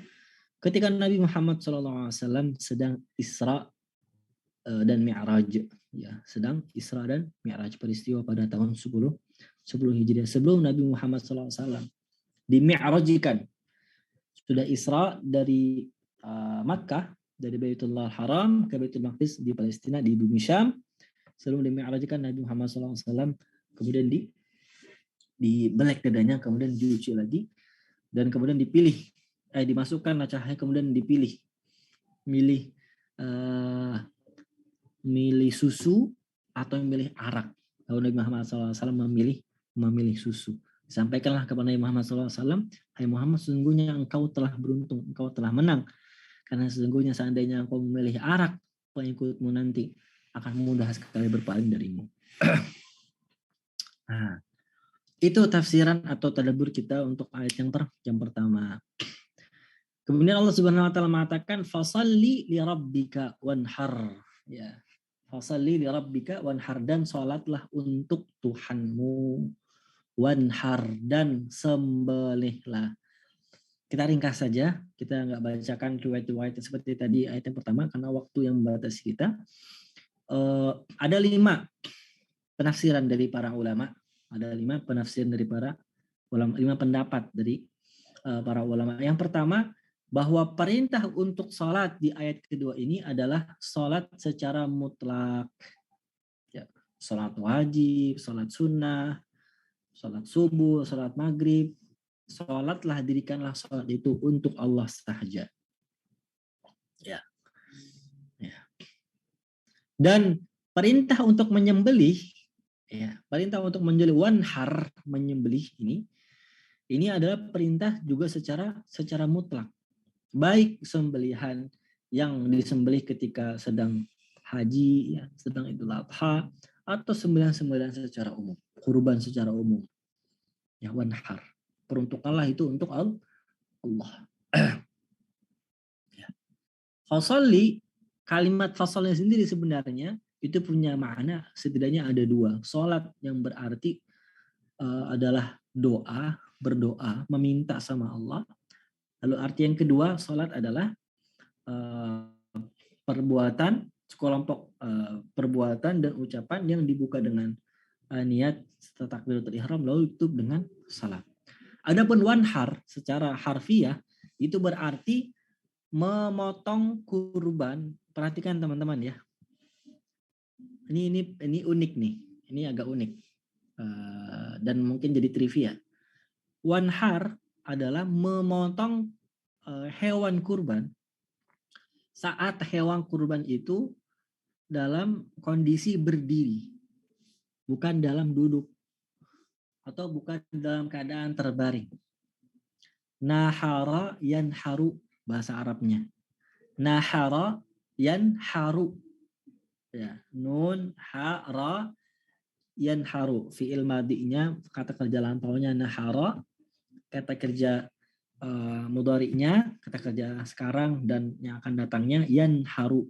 [SPEAKER 2] ketika Nabi Muhammad SAW sedang Isra dan Mi'raj, ya, sedang Isra dan Mi'raj, peristiwa pada tahun 10 Hijriah, sebelum Nabi Muhammad SAW di-Mi'rajkan. Sudah Isra dari Makkah, dari Baitullah Haram ke Baitul Maqdis di Palestina, di bumi Syam. Sebelum di-Mi'rajkan Nabi Muhammad SAW kemudian dibelek dadanya, kemudian dicuci lagi, dan kemudian dimasukkan cahaya, kemudian milih susu atau memilih arak. Lalu Nabi Muhammad SAW memilih susu. Sampaikanlah kepada Nabi Muhammad SAW, hai Muhammad, sesungguhnya engkau telah beruntung, engkau telah menang. Karena sesungguhnya seandainya engkau memilih arak, pengikutmu nanti akan mudah sekali berpaling darimu. Nah, itu tafsiran atau tadabbur kita untuk ayat yang pertama. Kemudian Allah Subhanahu wa taala mengatakan fasalli li rabbika wanhar. Ya. Fasalli li rabbika wanhar, dan salatlah untuk Tuhanmu, wanhar, dan sembelihlah. Kita ringkas saja, kita nggak bacakan riwayat-riwayat seperti tadi ayat yang pertama karena waktu yang membatasi kita. Ada 5 penafsiran dari para ulama. Ada 5 penafsiran dari para ulama, 5 pendapat dari para ulama. Yang pertama, bahwa perintah untuk sholat di ayat kedua ini adalah sholat secara mutlak. Ya, sholat wajib, sholat sunnah, sholat subuh, sholat maghrib. Sholatlah, dirikanlah sholat itu untuk Allah sahaja. Ya. Dan perintah untuk menyembelih, perintah untuk wanhar, menyembelih ini adalah perintah juga secara mutlak. Baik sembelihan yang disembelih ketika sedang haji, sedang Idul Adha, atau sembelihan-sembelihan secara umum, kurban secara umum. Ya, wanhar. Peruntukanlah itu untuk Allah. Fasalli, kalimat fasalnya sendiri sebenarnya itu punya makna setidaknya ada 2. Salat yang berarti adalah doa, berdoa, meminta sama Allah. Lalu arti yang kedua, salat adalah perbuatan, sekelompok perbuatan dan ucapan yang dibuka dengan niat takbiratul ihram lalu tutup dengan salat. Adapun wanhar secara harfiah itu berarti memotong kurban. Perhatikan teman-teman ya. Ini unik nih. Ini agak unik. Dan mungkin jadi trivia. Wanhar adalah memotong hewan kurban saat hewan kurban itu dalam kondisi berdiri, bukan dalam duduk atau bukan dalam keadaan terbaring. Nahara yanharu, bahasa Arabnya. Nahara yanharu. Ya, nun ha ra yanharu. Fi'il madinya kata kerja lampaunya nahara, kata kerja mudhari'nya, kata kerja sekarang dan yang akan datangnya yanharu.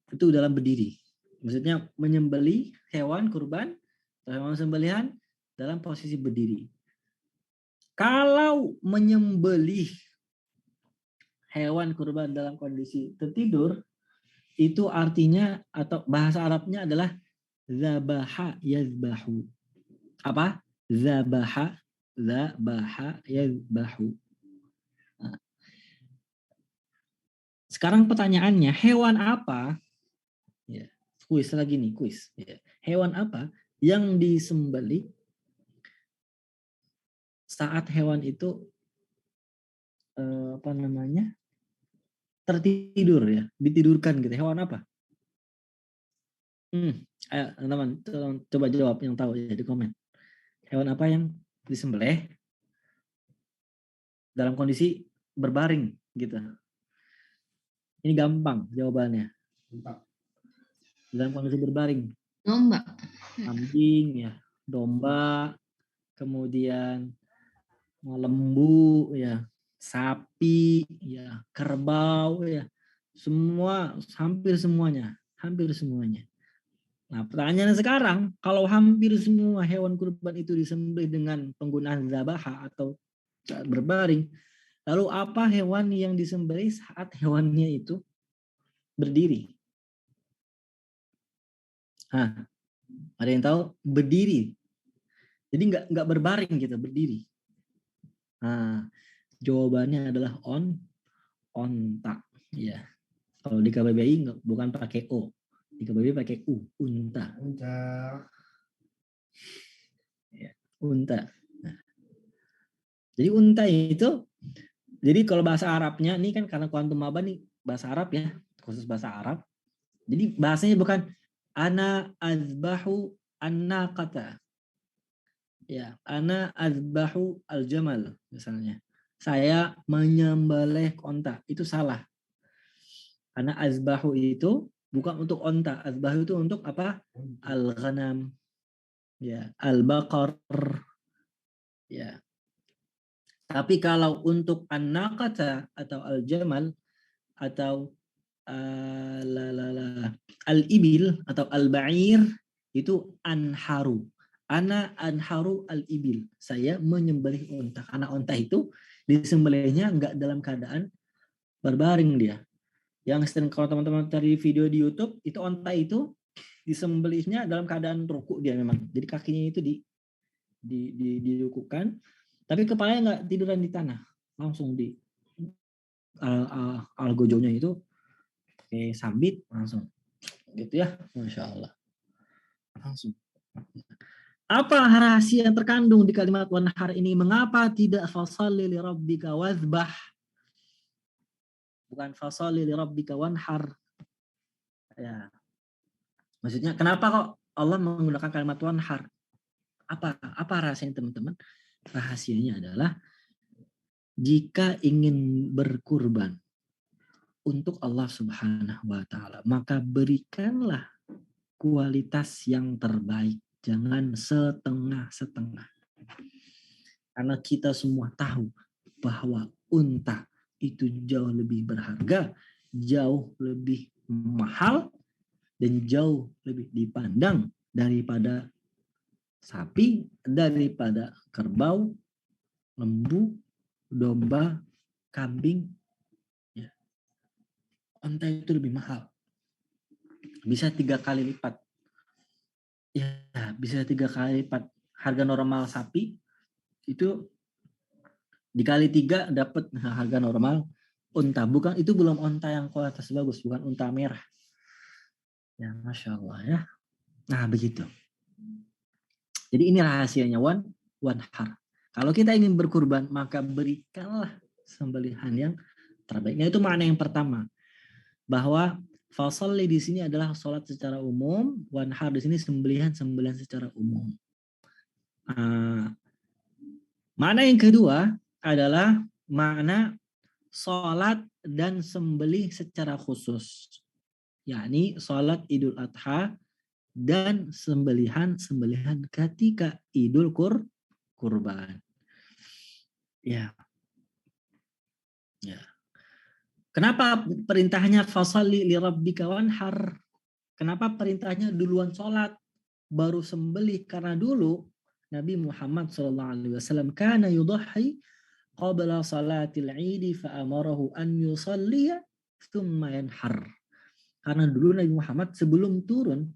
[SPEAKER 2] Itu dalam berdiri. Maksudnya menyembelih hewan kurban atau hewan sembelihan dalam posisi berdiri. Kalau menyembelih hewan kurban dalam kondisi tertidur, itu artinya atau bahasa Arabnya adalah zabaha yazbahu. Apa? Zabaha yazbahu. Nah, sekarang pertanyaannya, hewan apa? Ya, kuis lagi nih, kuis. Ya. Hewan apa yang disembelih saat hewan itu tertidur ya, ditidurkan gitu. Hewan apa? Ayo teman-teman, coba jawab yang tahu ya di komen. Hewan apa yang disembelih dalam kondisi berbaring gitu? Ini gampang jawabannya. Dalam kondisi berbaring.
[SPEAKER 4] Domba.
[SPEAKER 2] Kambing ya, domba, kemudian lembu ya, sapi ya, kerbau ya. Semua, hampir semuanya. Nah, pertanyaannya sekarang, kalau hampir semua hewan kurban itu disembelih dengan penggunaan zabaha atau saat berbaring, lalu apa hewan yang disembelih saat hewannya itu berdiri? Nah, ada yang tahu? Berdiri. Jadi nggak berbaring gitu, berdiri. Nah, jawabannya adalah onta. Ya. Kalau di KBBI bukan pakai O. Di KBBI pakai U, unta. Ya, unta. Nah, jadi unta itu, jadi kalau bahasa Arabnya, ini kan karena kuantum maba nih bahasa Arab ya, khusus bahasa Arab. Jadi bahasanya bukan ana azbahu an-naqata. Ya, ana azbahu al-jamal misalnya. Saya menyembelih onta, itu salah. Karena azbahu itu bukan untuk onta, azbahu itu untuk apa? Al-ghanam. Ya, al-baqar. Ya. Tapi kalau untuk an-naqata atau al-jamal atau al-ibil atau al-ba'ir itu anharu. Ana anharu al-ibil. Saya menyembelih unta. Karena unta itu disembelihnya enggak dalam keadaan berbaring dia. Yang sering kalau teman-teman cari video di YouTube, itu unta itu disembelihnya dalam keadaan rukuk dia memang. Jadi kakinya itu didukukkan, tapi kepalanya enggak tiduran di tanah. Langsung di algojonya itu sambit langsung. Gitu ya. Masya Allah. Langsung. Apa rahasia yang terkandung di kalimat wanhar ini? Mengapa tidak fasalli li rabbika wazbah? Bukan fasalli li rabbika wanhar. Ya. Maksudnya kenapa kok Allah menggunakan kalimat wanhar? Apa rahasianya teman-teman? Rahasianya adalah jika ingin berkurban untuk Allah Subhanahu wa taala, maka berikanlah kualitas yang terbaik. Jangan setengah-setengah. Karena kita semua tahu bahwa unta itu jauh lebih berharga, jauh lebih mahal, dan jauh lebih dipandang daripada sapi, daripada kerbau, lembu, domba, kambing. Ya. Unta itu lebih mahal. Bisa 3 kali lipat. Ya, bisa 3 kali lipat. Harga normal sapi itu dikali 3 dapat harga normal unta. Bukan, itu belum unta yang kualitas bagus, bukan unta merah. Ya, Masya Allah ya. Nah, begitu. Jadi ini rahasianya wanhar. Kalau kita ingin berkurban, maka berikanlah sembelihan yang terbaik. Nah, itu makna yang pertama. Bahwa fasalli di sini adalah sholat secara umum, wanhar di sini sembelihan secara umum. Makna yang kedua adalah makna sholat dan sembelih secara khusus, yakni sholat Idul Adha dan sembelihan ketika Idul Kurban. Ya. Kenapa perintahnya fasalli li rabbika wanhar? Kenapa perintahnya duluan sholat baru sembelih? Karena dulu Nabi Muhammad SAW kana yudhi qabla salatil Eid fa amarahu an yusalliya thumma yanhar. Karena dulu Nabi Muhammad sebelum turun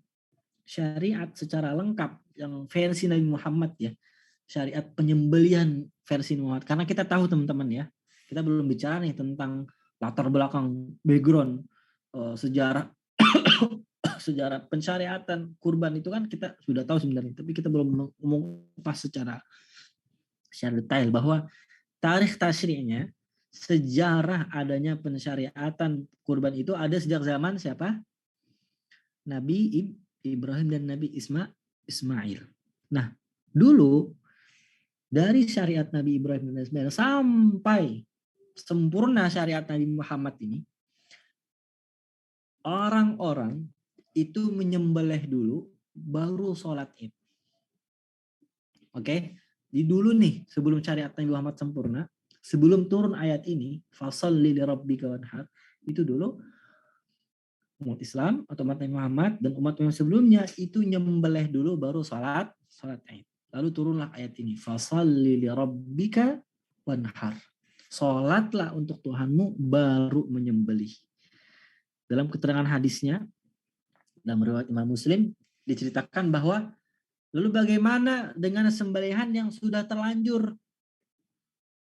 [SPEAKER 2] syariat secara lengkap yang versi Nabi Muhammad ya, syariat penyembelihan versi Muhammad. Karena kita tahu teman-teman ya, kita belum bicara nih tentang latar belakang background sejarah sejarah pensyariatan kurban itu kan kita sudah tahu sebenarnya, tapi kita belum mengupas secara detail bahwa tarikh tasyri'nya, sejarah adanya pensyariatan kurban itu ada sejak zaman siapa? Nabi Ibrahim dan Nabi Ismail. Nah, dulu dari syariat Nabi Ibrahim dan Ismail sampai sempurna syariat Nabi Muhammad ini, orang-orang itu menyembelih dulu baru sholat Id. Oke, di dulu nih sebelum syariat Nabi Muhammad sempurna, sebelum turun ayat ini, fasalli li rabbika wanhar, itu dulu umat Islam atau umat Nabi Muhammad dan umat yang sebelumnya itu nyembelih dulu baru sholat Id. Lalu turunlah ayat ini, fasalli li rabbika wanhar. Sholatlah untuk Tuhanmu baru menyembelih. Dalam keterangan hadisnya dalam riwayat Imam Muslim diceritakan bahwa lalu bagaimana dengan sembelihan yang sudah terlanjur,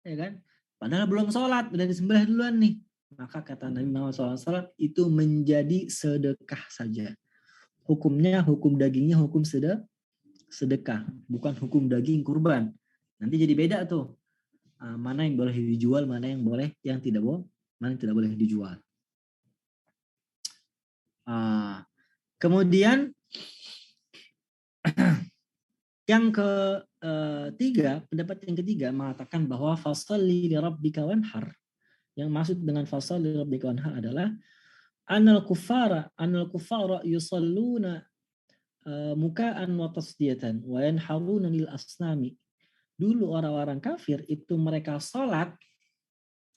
[SPEAKER 2] ya kan? Padahal belum sholat, udah disembelih duluan nih. Maka kata Nabi Muhammad SAW itu menjadi sedekah saja. Hukumnya hukum dagingnya hukum sedekah, bukan hukum daging kurban. Nanti jadi beda tuh. Mana yang boleh dijual, mana yang tidak boleh dijual. Kemudian yang ketiga, pendapat yang ketiga mengatakan bahwa fasalli li rabbika wanhar. Yang maksud dengan fasalli li rabbika wanhar adalah anal kuffara yusalluna muka'an wa tasdiyatan wa yanharuna lil asnami. Dulu orang-orang kafir itu mereka sholat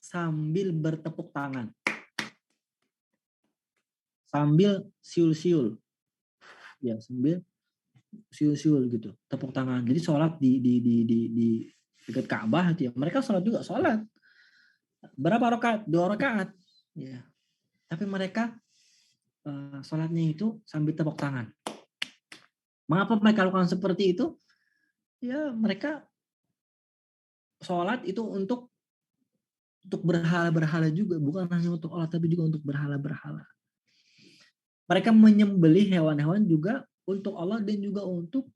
[SPEAKER 2] sambil bertepuk tangan. Sambil siul-siul. Ya, sambil siul-siul gitu, tepuk tangan. Jadi sholat di dekat Ka'bah gitu ya. Mereka sholat juga sholat. Berapa rakaat? 2 rakaat. Ya. Tapi mereka sholatnya itu sambil tepuk tangan. Mengapa mereka lakukan seperti itu? Ya, mereka sholat itu untuk berhala-berhala juga, bukan hanya untuk Allah tapi juga untuk berhala-berhala. Mereka menyembelih hewan-hewan juga untuk Allah dan juga untuk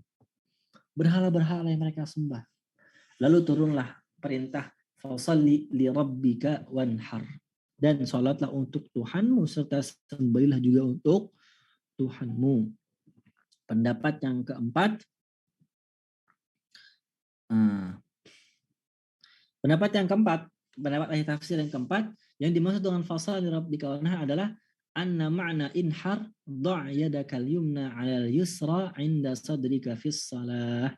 [SPEAKER 2] berhala-berhala yang mereka sembah. Lalu turunlah perintah fasalli li rabbika wanhar, dan salatlah untuk Tuhanmu serta sembelihlah juga untuk Tuhanmu. Pendapat yang keempat, pendapat ahli tafsir yang keempat, yang dimaksud dengan fasalli li rabbika wanhar adalah anna ma'na inhar dha' yadakal yumna 'alal yusra 'inda sadrika fis shalah.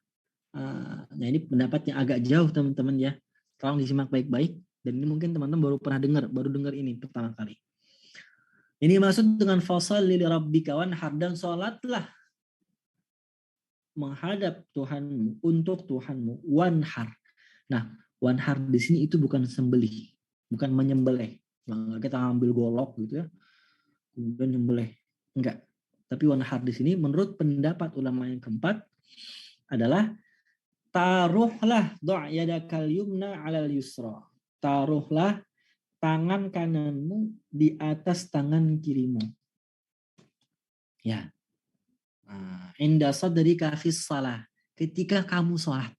[SPEAKER 2] Nah, ini pendapat yang agak jauh teman-teman ya. Tolong disimak baik-baik, dan ini mungkin teman-teman baru dengar ini pertama kali. Ini maksud dengan fasalli li rabbika wanhar, dan salatlah menghadap Tuhanmu untuk Tuhanmu, wanhar. Nah, wanhar di sini itu bukan sembelih, bukan menyembelih. Kita ambil golok gitu ya, kemudian nyembelih, enggak. Tapi wanhar di sini menurut pendapat ulama yang keempat adalah taruhlah yadakal yumna 'alal yusra. Taruhlah tangan kananmu di atas tangan kirimu. Ya. Inda sadrika fis shalah, ketika kamu sholat.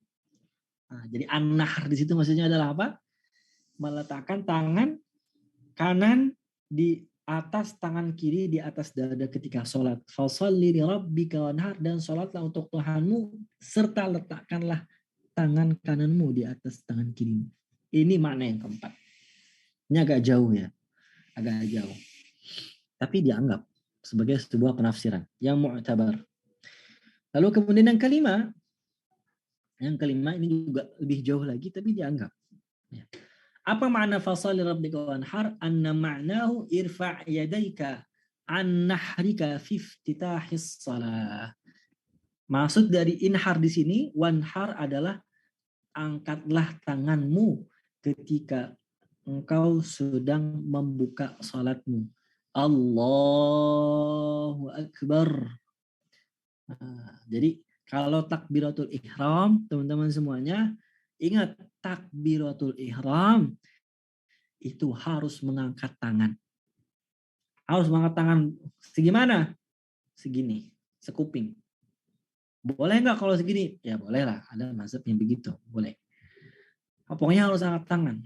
[SPEAKER 2] Jadi an-nahr di situ maksudnya adalah apa? Meletakkan tangan kanan di atas tangan kiri di atas dada ketika sholat. Fasalli li rabbika wanhar, dan sholatlah untuk Tuhanmu serta letakkanlah tangan kananmu di atas tangan kirimu. Ini makna yang keempat. Ini agak jauh ya. Agak jauh. Tapi dianggap sebagai sebuah penafsiran yang mu'tabar. Lalu kemudian yang kelima ini juga lebih jauh lagi tapi dianggap. Ya. Apa makna fasali rabbika wanhar? Anna ma'nahu irfa' yadayka an nahrika fi iftitahis shalah. Maksud dari inhar di sini, wanhar adalah angkatlah tanganmu ketika engkau sedang membuka salatmu. Allahu Akbar. Nah, jadi kalau takbiratul ihram, teman-teman semuanya, ingat takbiratul ihram itu harus mengangkat tangan. Harus mengangkat tangan segimana? Segini, sekuping. Boleh nggak kalau segini? Ya boleh lah, ada mazhab yang begitu, boleh. Pokoknya harus angkat tangan.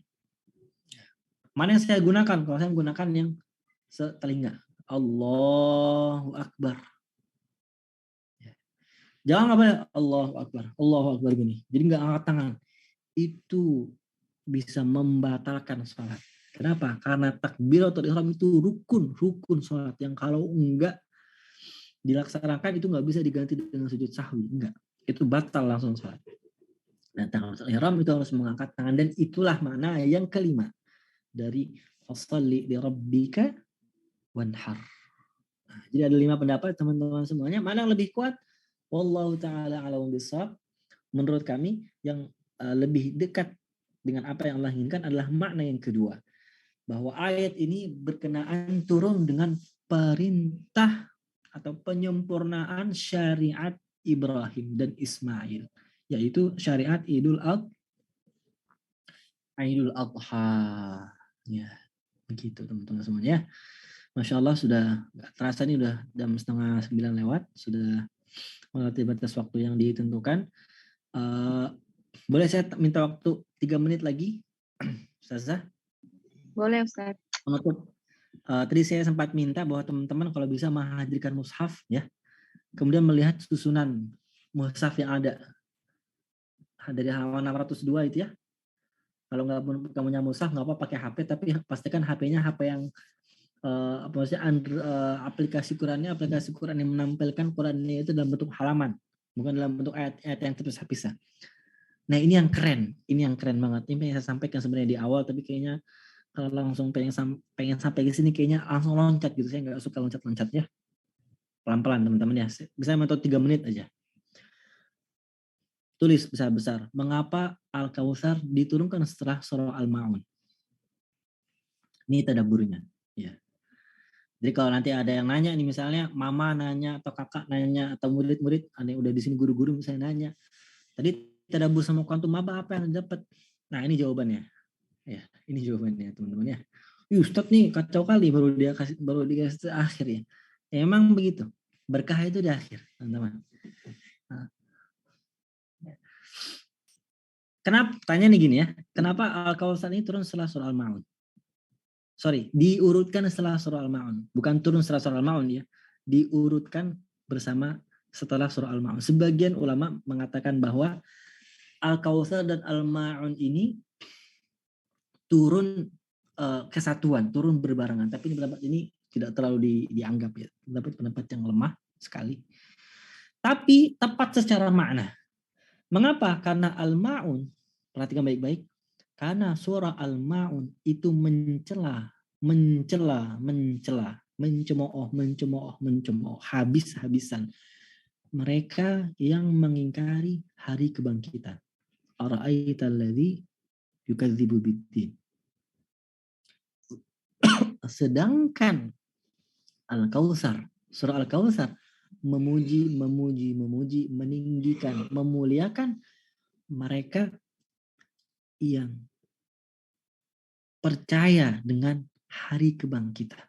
[SPEAKER 2] Mana yang saya gunakan? Kalau saya menggunakan yang setelinga. Allahu Akbar. Jangan nggak boleh Allahu Akbar gini. Jadi nggak angkat tangan. Itu bisa membatalkan sholat. Kenapa? Karena takbiratul ihram itu rukun sholat yang kalau enggak dilaksanakan itu nggak bisa diganti dengan sujud sahwi, enggak. Itu batal langsung sholat. Dan takbiratul ihram itu harus mengangkat tangan dan itulah makna yang kelima dari fashalli li rabbika wanhar. Nah, jadi ada 5 pendapat teman-teman semuanya. Mana yang lebih kuat? Wallahu taala a'lam bishawab. Menurut kami yang lebih dekat dengan apa yang Allah inginkan adalah makna yang kedua. Bahwa ayat ini berkenaan turun dengan perintah atau penyempurnaan syariat Ibrahim dan Ismail. Yaitu syariat Idul Adha. Ya, begitu teman-teman semuanya. Masya Allah sudah gak terasa nih udah jam 8:30 lewat. Sudah melewati batas waktu yang ditentukan. Boleh saya minta waktu 3 menit lagi, Ustazah?
[SPEAKER 1] Boleh, Ustaz.
[SPEAKER 2] Menutup. Tadi saya sempat minta bahwa teman-teman kalau bisa menghadirkan mushaf ya. Kemudian melihat susunan mushaf yang ada. Dari halaman 602 itu ya. Kalau nggak punya mushaf nggak apa pakai HP, tapi pastikan HP-nya HP yang aplikasi Quran yang menampilkan Qurannya itu dalam bentuk halaman, bukan dalam bentuk ayat-ayat yang terpisah-pisah. Nah ini yang keren banget. Ini yang saya sampaikan sebenarnya di awal, tapi kayaknya kalau langsung pengen sampai ke sini kayaknya langsung loncat gitu. Saya nggak suka loncat-loncat ya. Pelan-pelan teman-teman ya. Bisa mentok 3 menit aja. Tulis besar-besar. Mengapa Al-Kautsar diturunkan setelah surah Al-Ma'un? Ini tadaburnya. Ya. Jadi kalau nanti ada yang nanya nih misalnya mama nanya atau kakak nanya atau murid-murid ada yang udah di sini guru-guru misalnya nanya. Tadi tadabur sama kuantum apa yang dapat? Nah, ini jawabannya. Ya, ini jawabannya teman-teman ya. Ustadz nih kacau kali baru dikasih akhir ya. Emang begitu. Berkah itu di akhir, teman-teman. Nah. Kenapa? Tanya nih gini ya. Kenapa Al-Kautsar ini turun setelah surah Al-Ma'un? Diurutkan setelah surah Al-Ma'un. Bukan turun setelah surah Al-Ma'un ya. Diurutkan bersama setelah surah Al-Ma'un. Sebagian ulama mengatakan bahwa Al-Kautsar dan Al-Ma'un ini turun kesatuan, turun berbarengan. Tapi pendapat ini tidak terlalu dianggap ya. Pendapat yang lemah sekali. Tapi tepat secara makna. Mengapa? Karena Al-Ma'un, perhatikan baik-baik, karena surah Al-Ma'un itu mencela, mencemooh, habis-habisan mereka yang mengingkari hari kebangkitan. Ara'aital ladzi yukadzibu biddin. Sedangkan Al-Kautsar, surah Al-Kautsar memuji, meninggikan, memuliakan mereka yang percaya dengan hari kebangkitan.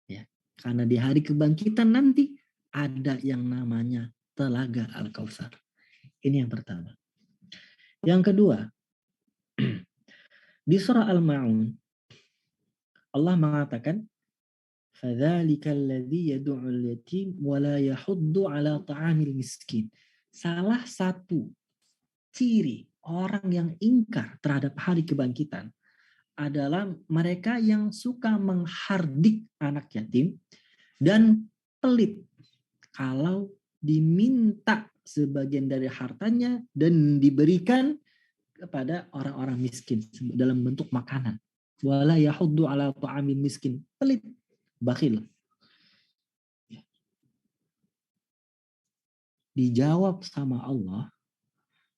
[SPEAKER 2] Ya, karena di hari kebangkitan nanti ada yang namanya Telaga Al-Kautsar. Ini yang pertama. Yang kedua, di surah Al-Ma'un Allah mengatakan fadzalika alladzi yad'ul yatim wa la yahuddu 'ala ta'amil miskin. Salah satu ciri orang yang ingkar terhadap hari kebangkitan adalah mereka yang suka menghardik anak yatim dan pelit kalau diminta sebagian dari hartanya dan diberikan kepada orang-orang miskin dalam bentuk makanan. Wala yahuddu ala ta'amil miskin. Pelit, bakhil. Dijawab sama Allah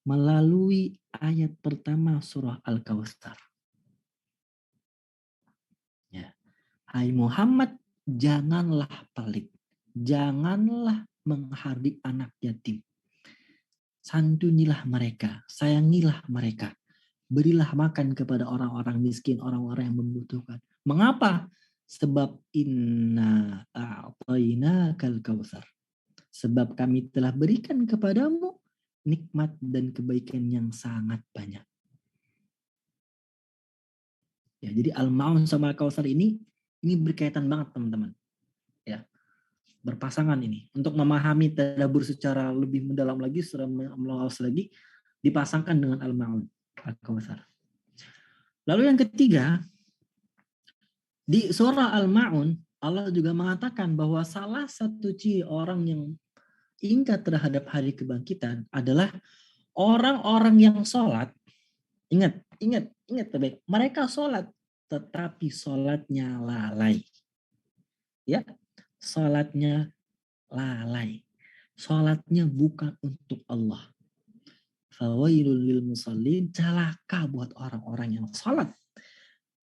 [SPEAKER 2] melalui ayat pertama surah Al-Kautsar. Ya. Hai Muhammad, janganlah pelit. Janganlah menghardik anak yatim. Santunilah mereka, sayangilah mereka. Berilah makan kepada orang-orang miskin, orang-orang yang membutuhkan. Mengapa? Sebab inna a'tainakal kautsar. Sebab kami telah berikan kepadamu nikmat dan kebaikan yang sangat banyak. Ya, jadi Al-Ma'un sama Al-Kautsar ini berkaitan banget teman-teman. Ya. Berpasangan ini. Untuk memahami tadabbur secara lebih mendalam lagi, secara meluas lagi, dipasangkan dengan Al-Ma'un, Al-Kautsar. Lalu yang ketiga, di surah Al-Ma'un, Allah juga mengatakan bahwa salah satu ciri orang yang ingkar terhadap hari kebangkitan adalah orang-orang yang sholat. Ingat baik. Mereka sholat, tetapi sholatnya lalai. Ya, sholatnya lalai. Sholatnya bukan untuk Allah. Fawailul lil musallin, celaka buat orang-orang yang sholat.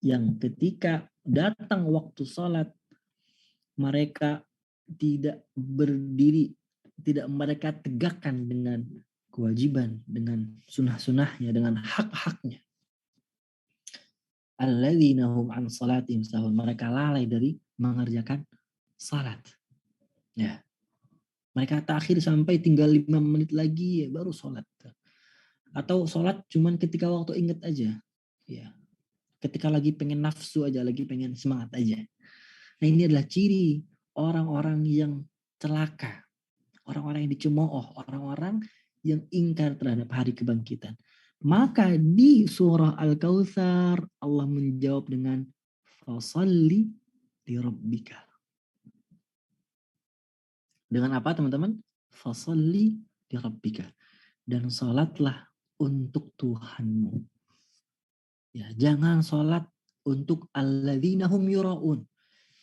[SPEAKER 2] Yang ketika datang waktu sholat, mereka tidak berdiri, tidak mereka tegakkan dengan kewajiban, dengan sunnah-sunnahnya, dengan hak-haknya. Alladzina hum an salatihim sahun. Mereka lalai dari mengerjakan salat. Ya. Mereka takhir sampai tinggal 5 menit lagi ya baru sholat. Atau sholat cuman ketika waktu ingat aja. Ya. Ketika lagi pengen nafsu aja, lagi pengen semangat aja. Nah ini adalah ciri orang-orang yang celaka. Orang-orang yang dicemooh. Orang-orang yang ingkar terhadap hari kebangkitan. Maka di surah Al-Kautsar Allah menjawab dengan fasalli li rabbika. Dengan apa teman-teman? Fasalli li rabbika. Dan salatlah untuk Tuhanmu. Ya, jangan salat untuk alladzina hum yuraun.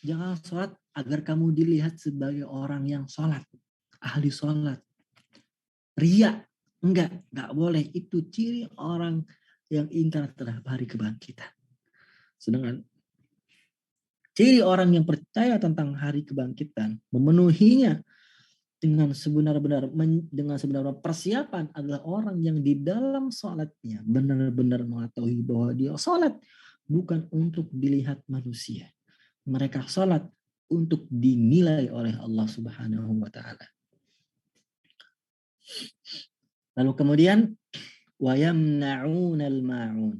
[SPEAKER 2] Jangan salat agar kamu dilihat sebagai orang yang salat, ahli salat. Riya, enggak boleh. Itu ciri orang yang ingkar terhadap hari kebangkitan. Sedangkan ciri orang yang percaya tentang hari kebangkitan, memenuhinya dengan sebenar-benar persiapan adalah orang yang di dalam sholatnya benar-benar mengetahui bahwa dia sholat bukan untuk dilihat manusia. Mereka sholat untuk dinilai oleh Allah Subhanahu wa Ta'ala. Lalu kemudian wayamna'unal ma'un.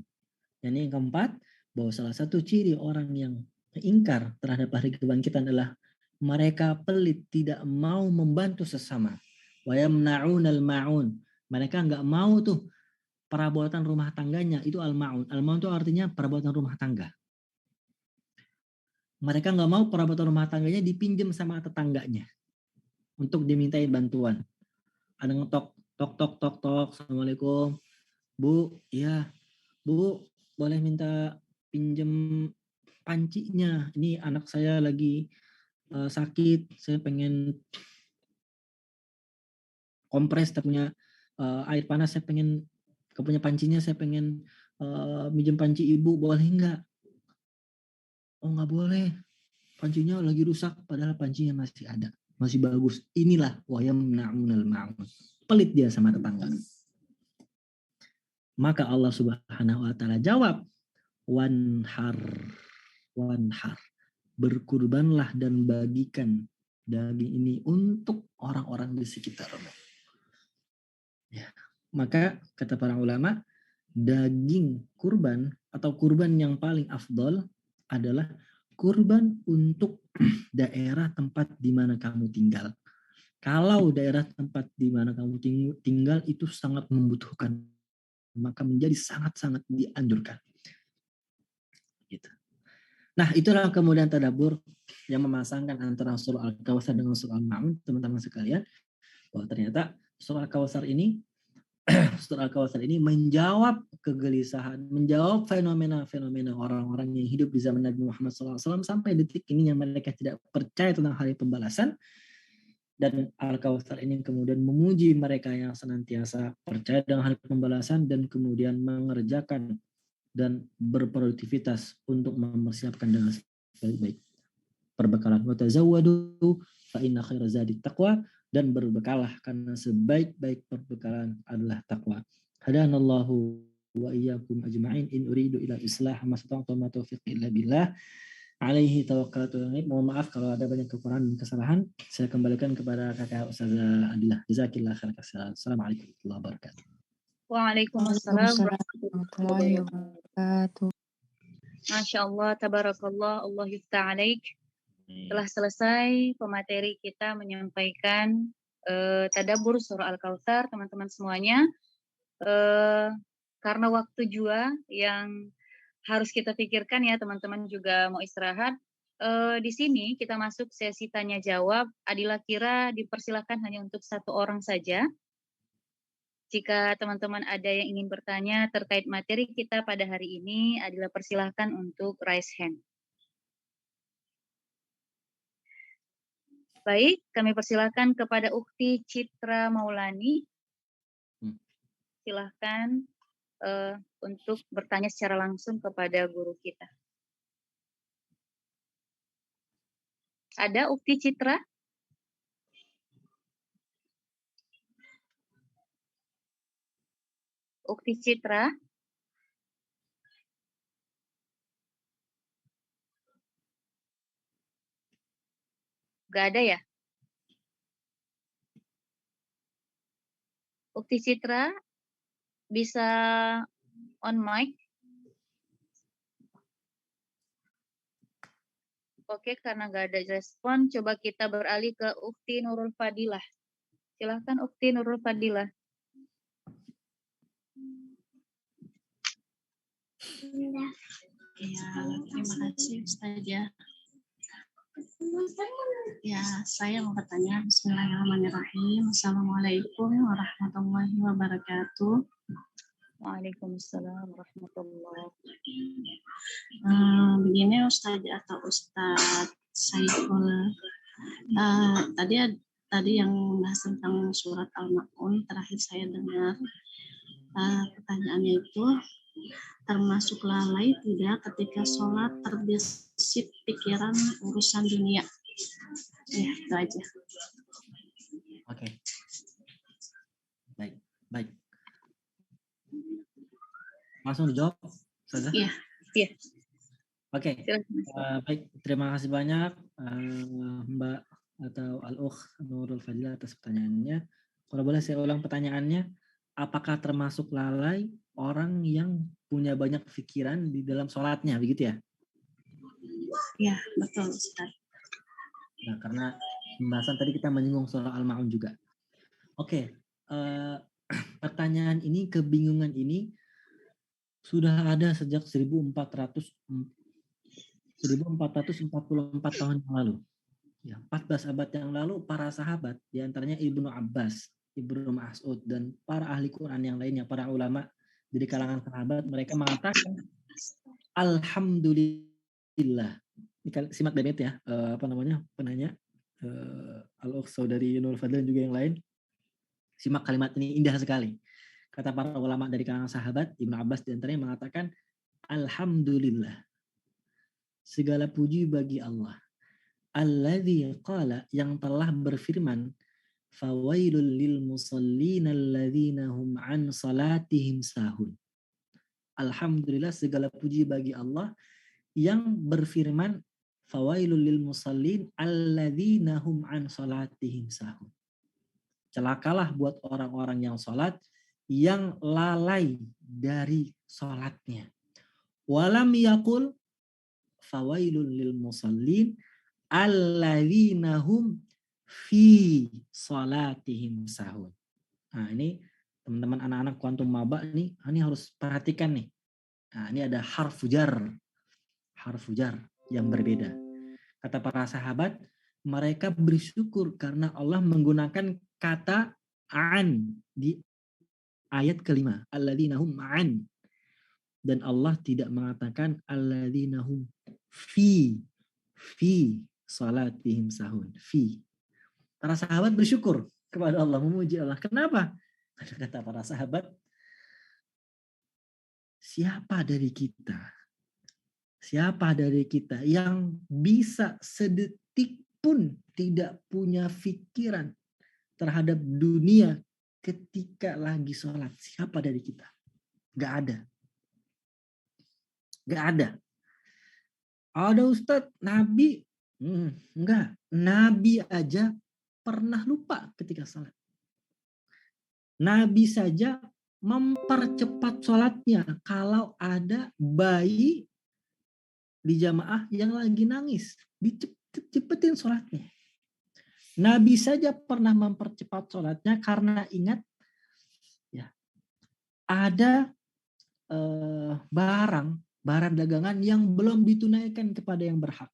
[SPEAKER 2] Dan yang keempat, bahwa salah satu ciri orang yang ingkar terhadap hari kebangkitan adalah mereka pelit, tidak mau membantu sesama. Wayamna'unal ma'un. Mereka enggak mau tuh perabotan rumah tangganya, itu al-ma'un. Al-ma'un itu artinya perabotan rumah tangga. Mereka enggak mau perabotan rumah tangganya dipinjam sama tetangganya untuk dimintai bantuan. Ada ngetok, tok, assalamualaikum, Bu, ya, Bu, boleh minta pinjam pancinya. Ini anak saya lagi sakit, saya pengen kompres, saya punya air panas, saya pengen punya pancinya, saya pengen minjem panci ibu, boleh nggak? Oh nggak boleh, pancinya lagi rusak, padahal pancinya masih ada, masih bagus. Inilah wayamna'unal ma'un. Pelit dia sama tetangga. Maka Allah Subhanahu wa Ta'ala jawab, wanhar, berkurbanlah dan bagikan daging ini untuk orang-orang di sekitarmu. Ya. Maka kata para ulama, daging kurban atau kurban yang paling afdol adalah kurban untuk daerah tempat di mana kamu tinggal. Kalau daerah tempat di mana kamu tinggal itu sangat membutuhkan maka menjadi sangat-sangat dianjurkan. Gitu. Nah, itulah kemudian tadabbur yang memasangkan antara surah Al-Kautsar dengan surah Al-Ma'un, teman-teman sekalian, bahwa ternyata surah Al-Kautsar ini surah Al-Kautsar ini menjawab kegelisahan, menjawab fenomena-fenomena orang-orang yang hidup di zaman Nabi Muhammad SAW sampai detik ini yang mereka tidak percaya tentang hari pembalasan. Dan Al-Kautsar ini kemudian memuji mereka yang senantiasa percaya dengan hari pembalasan dan kemudian mengerjakan dan berproduktivitas untuk mempersiapkan dengan sebaik-baik perbekalan. Wa tazawwadu fa inna khaira zadi taqwa, dan berbekalah karena sebaik-baik perbekalan adalah takwa. Hadanallahu wa iyyakum ajma'in, in uridu ila islah ma stata'tu ma taufiqi illa billah. Alaihi tawakkaltu. Mohon maaf kalau ada banyak kekurangan dan kesalahan. Saya kembalikan kepada kakak Ustazah Adilah. Jazakillah khair katsiran. Assalamualaikum warahmatullahi wabarakatuh.
[SPEAKER 1] Waalaikumsalam
[SPEAKER 3] warahmatullahi wabarakatuh.
[SPEAKER 1] Masya Allah, tabarakallah, Allah yuftah alaik. Telah selesai pemateri kita menyampaikan tadabbur surah Al-Kautsar, teman-teman semuanya. Karena waktu juga yang harus kita pikirkan ya, teman-teman juga mau istirahat. Di sini kita masuk sesi tanya jawab. Adila kira dipersilakan hanya untuk satu orang saja. Jika teman-teman ada yang ingin bertanya terkait materi kita pada hari ini, Adila persilahkan untuk raise hand. Baik, kami persilahkan kepada Ukti Citra Maulani. Silahkan untuk bertanya secara langsung kepada guru kita. Ada Ukti Citra? Ukti Citra? Gak ada ya? Ukti Citra bisa on mic? Oke, karena gak ada respon, coba kita beralih ke Ukti Nurul Fadilah. Silahkan Ukti Nurul Fadilah.
[SPEAKER 3] Ya, terima kasih Ustazah. Ya, saya mau bertanya. Bismillahirrahmanirrahim. Assalamualaikum warahmatullahi wabarakatuh.
[SPEAKER 1] Waalaikumsalam warahmatullahi
[SPEAKER 3] Begini Ustazah atau Ustadz Saiful, tadi yang membahas tentang surat Al-Ma'un, terakhir saya dengar pertanyaannya itu, termasuk lalai tidak ketika sholat terbesit pikiran urusan dunia? Ya, itu aja.
[SPEAKER 2] Oke. Baik. Langsung dijawab, Ustazah?
[SPEAKER 3] Iya.
[SPEAKER 2] Oke. Baik, terima kasih banyak Mbak atau Al-Ukh Nurul Fadilah atas pertanyaannya. Kalau boleh saya ulang pertanyaannya, apakah termasuk lalai orang yang punya banyak pikiran di dalam sholatnya, begitu ya?
[SPEAKER 3] Ya, betul Ustaz.
[SPEAKER 2] Nah, karena pembahasan tadi kita menyinggung surah Al-Ma'un juga. Oke, pertanyaan ini, kebingungan ini sudah ada sejak 1444 tahun yang lalu. Ya, 14 abad yang lalu para sahabat, diantaranya Ibnu Abbas, Ibnu Mas'ud, dan para ahli Quran yang lainnya, para ulama dari kalangan sahabat, mereka mengatakan Alhamdulillah. Ini simak dari itu ya, penanya Al-Ukh saudari Nur Fadlan juga yang lain. Simak kalimat ini, indah sekali. Kata para ulama dari kalangan sahabat, Ibnu Abbas diantaranya mengatakan Alhamdulillah, segala puji bagi Allah, alladzi qala, yang telah berfirman, fawailul lil musallin alladzina hum an salatihim sahun. Alhamdulillah, segala puji bagi Allah yang berfirman, fawailul lil musallin alladzina hum an salatihim sahun. Celakalah buat orang-orang yang sholat yang lalai dari sholatnya. Walam yakul fawailul lil musallin alladzina hum fi salatihim sahun. Nah, ini Teman-teman anak-anak kuantum maba nih, ini harus perhatikan nih. Nah, ini ada harfu jar yang berbeda. Kata para sahabat, mereka bersyukur karena Allah menggunakan kata an di ayat kelima, alladzina hum an, dan Allah tidak mengatakan alladzina hum fi salatihim sahun. Para sahabat bersyukur kepada Allah, memuji Allah. Kenapa? Karena kata para sahabat, siapa dari kita yang bisa sedetik pun tidak punya pikiran terhadap dunia ketika lagi sholat? Siapa dari kita? Gak ada. Ada Ustadz, Nabi? Enggak. Nabi aja pernah lupa ketika sholat. Nabi saja mempercepat sholatnya kalau ada bayi di jamaah yang lagi nangis, dicepetin sholatnya. Nabi saja pernah mempercepat sholatnya karena ingat ya, ada barang dagangan yang belum ditunaikan kepada yang berhak.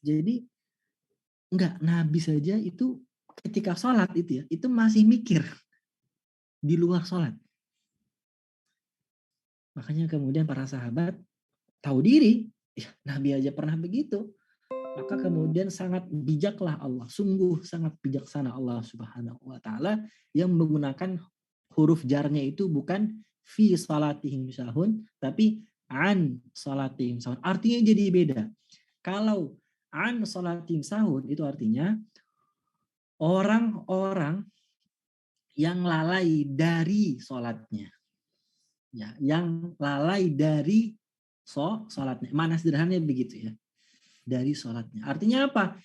[SPEAKER 2] Jadi enggak, Nabi saja itu ketika sholat itu ya, itu masih mikir di luar sholat. Makanya kemudian para sahabat tahu diri, ya, Nabi aja pernah begitu. Maka kemudian sangat bijaklah Allah, sungguh sangat bijaksana Allah Subhanahu wa taala yang menggunakan huruf jarnya itu bukan fi salatihim sahun, tapi an salatihim sahun. Artinya jadi beda. Kalau an salatihim sahun itu artinya orang-orang yang lalai dari sholatnya. Ya, yang lalai dari sholatnya. Mana sederhananya begitu ya. Dari sholatnya. Artinya apa?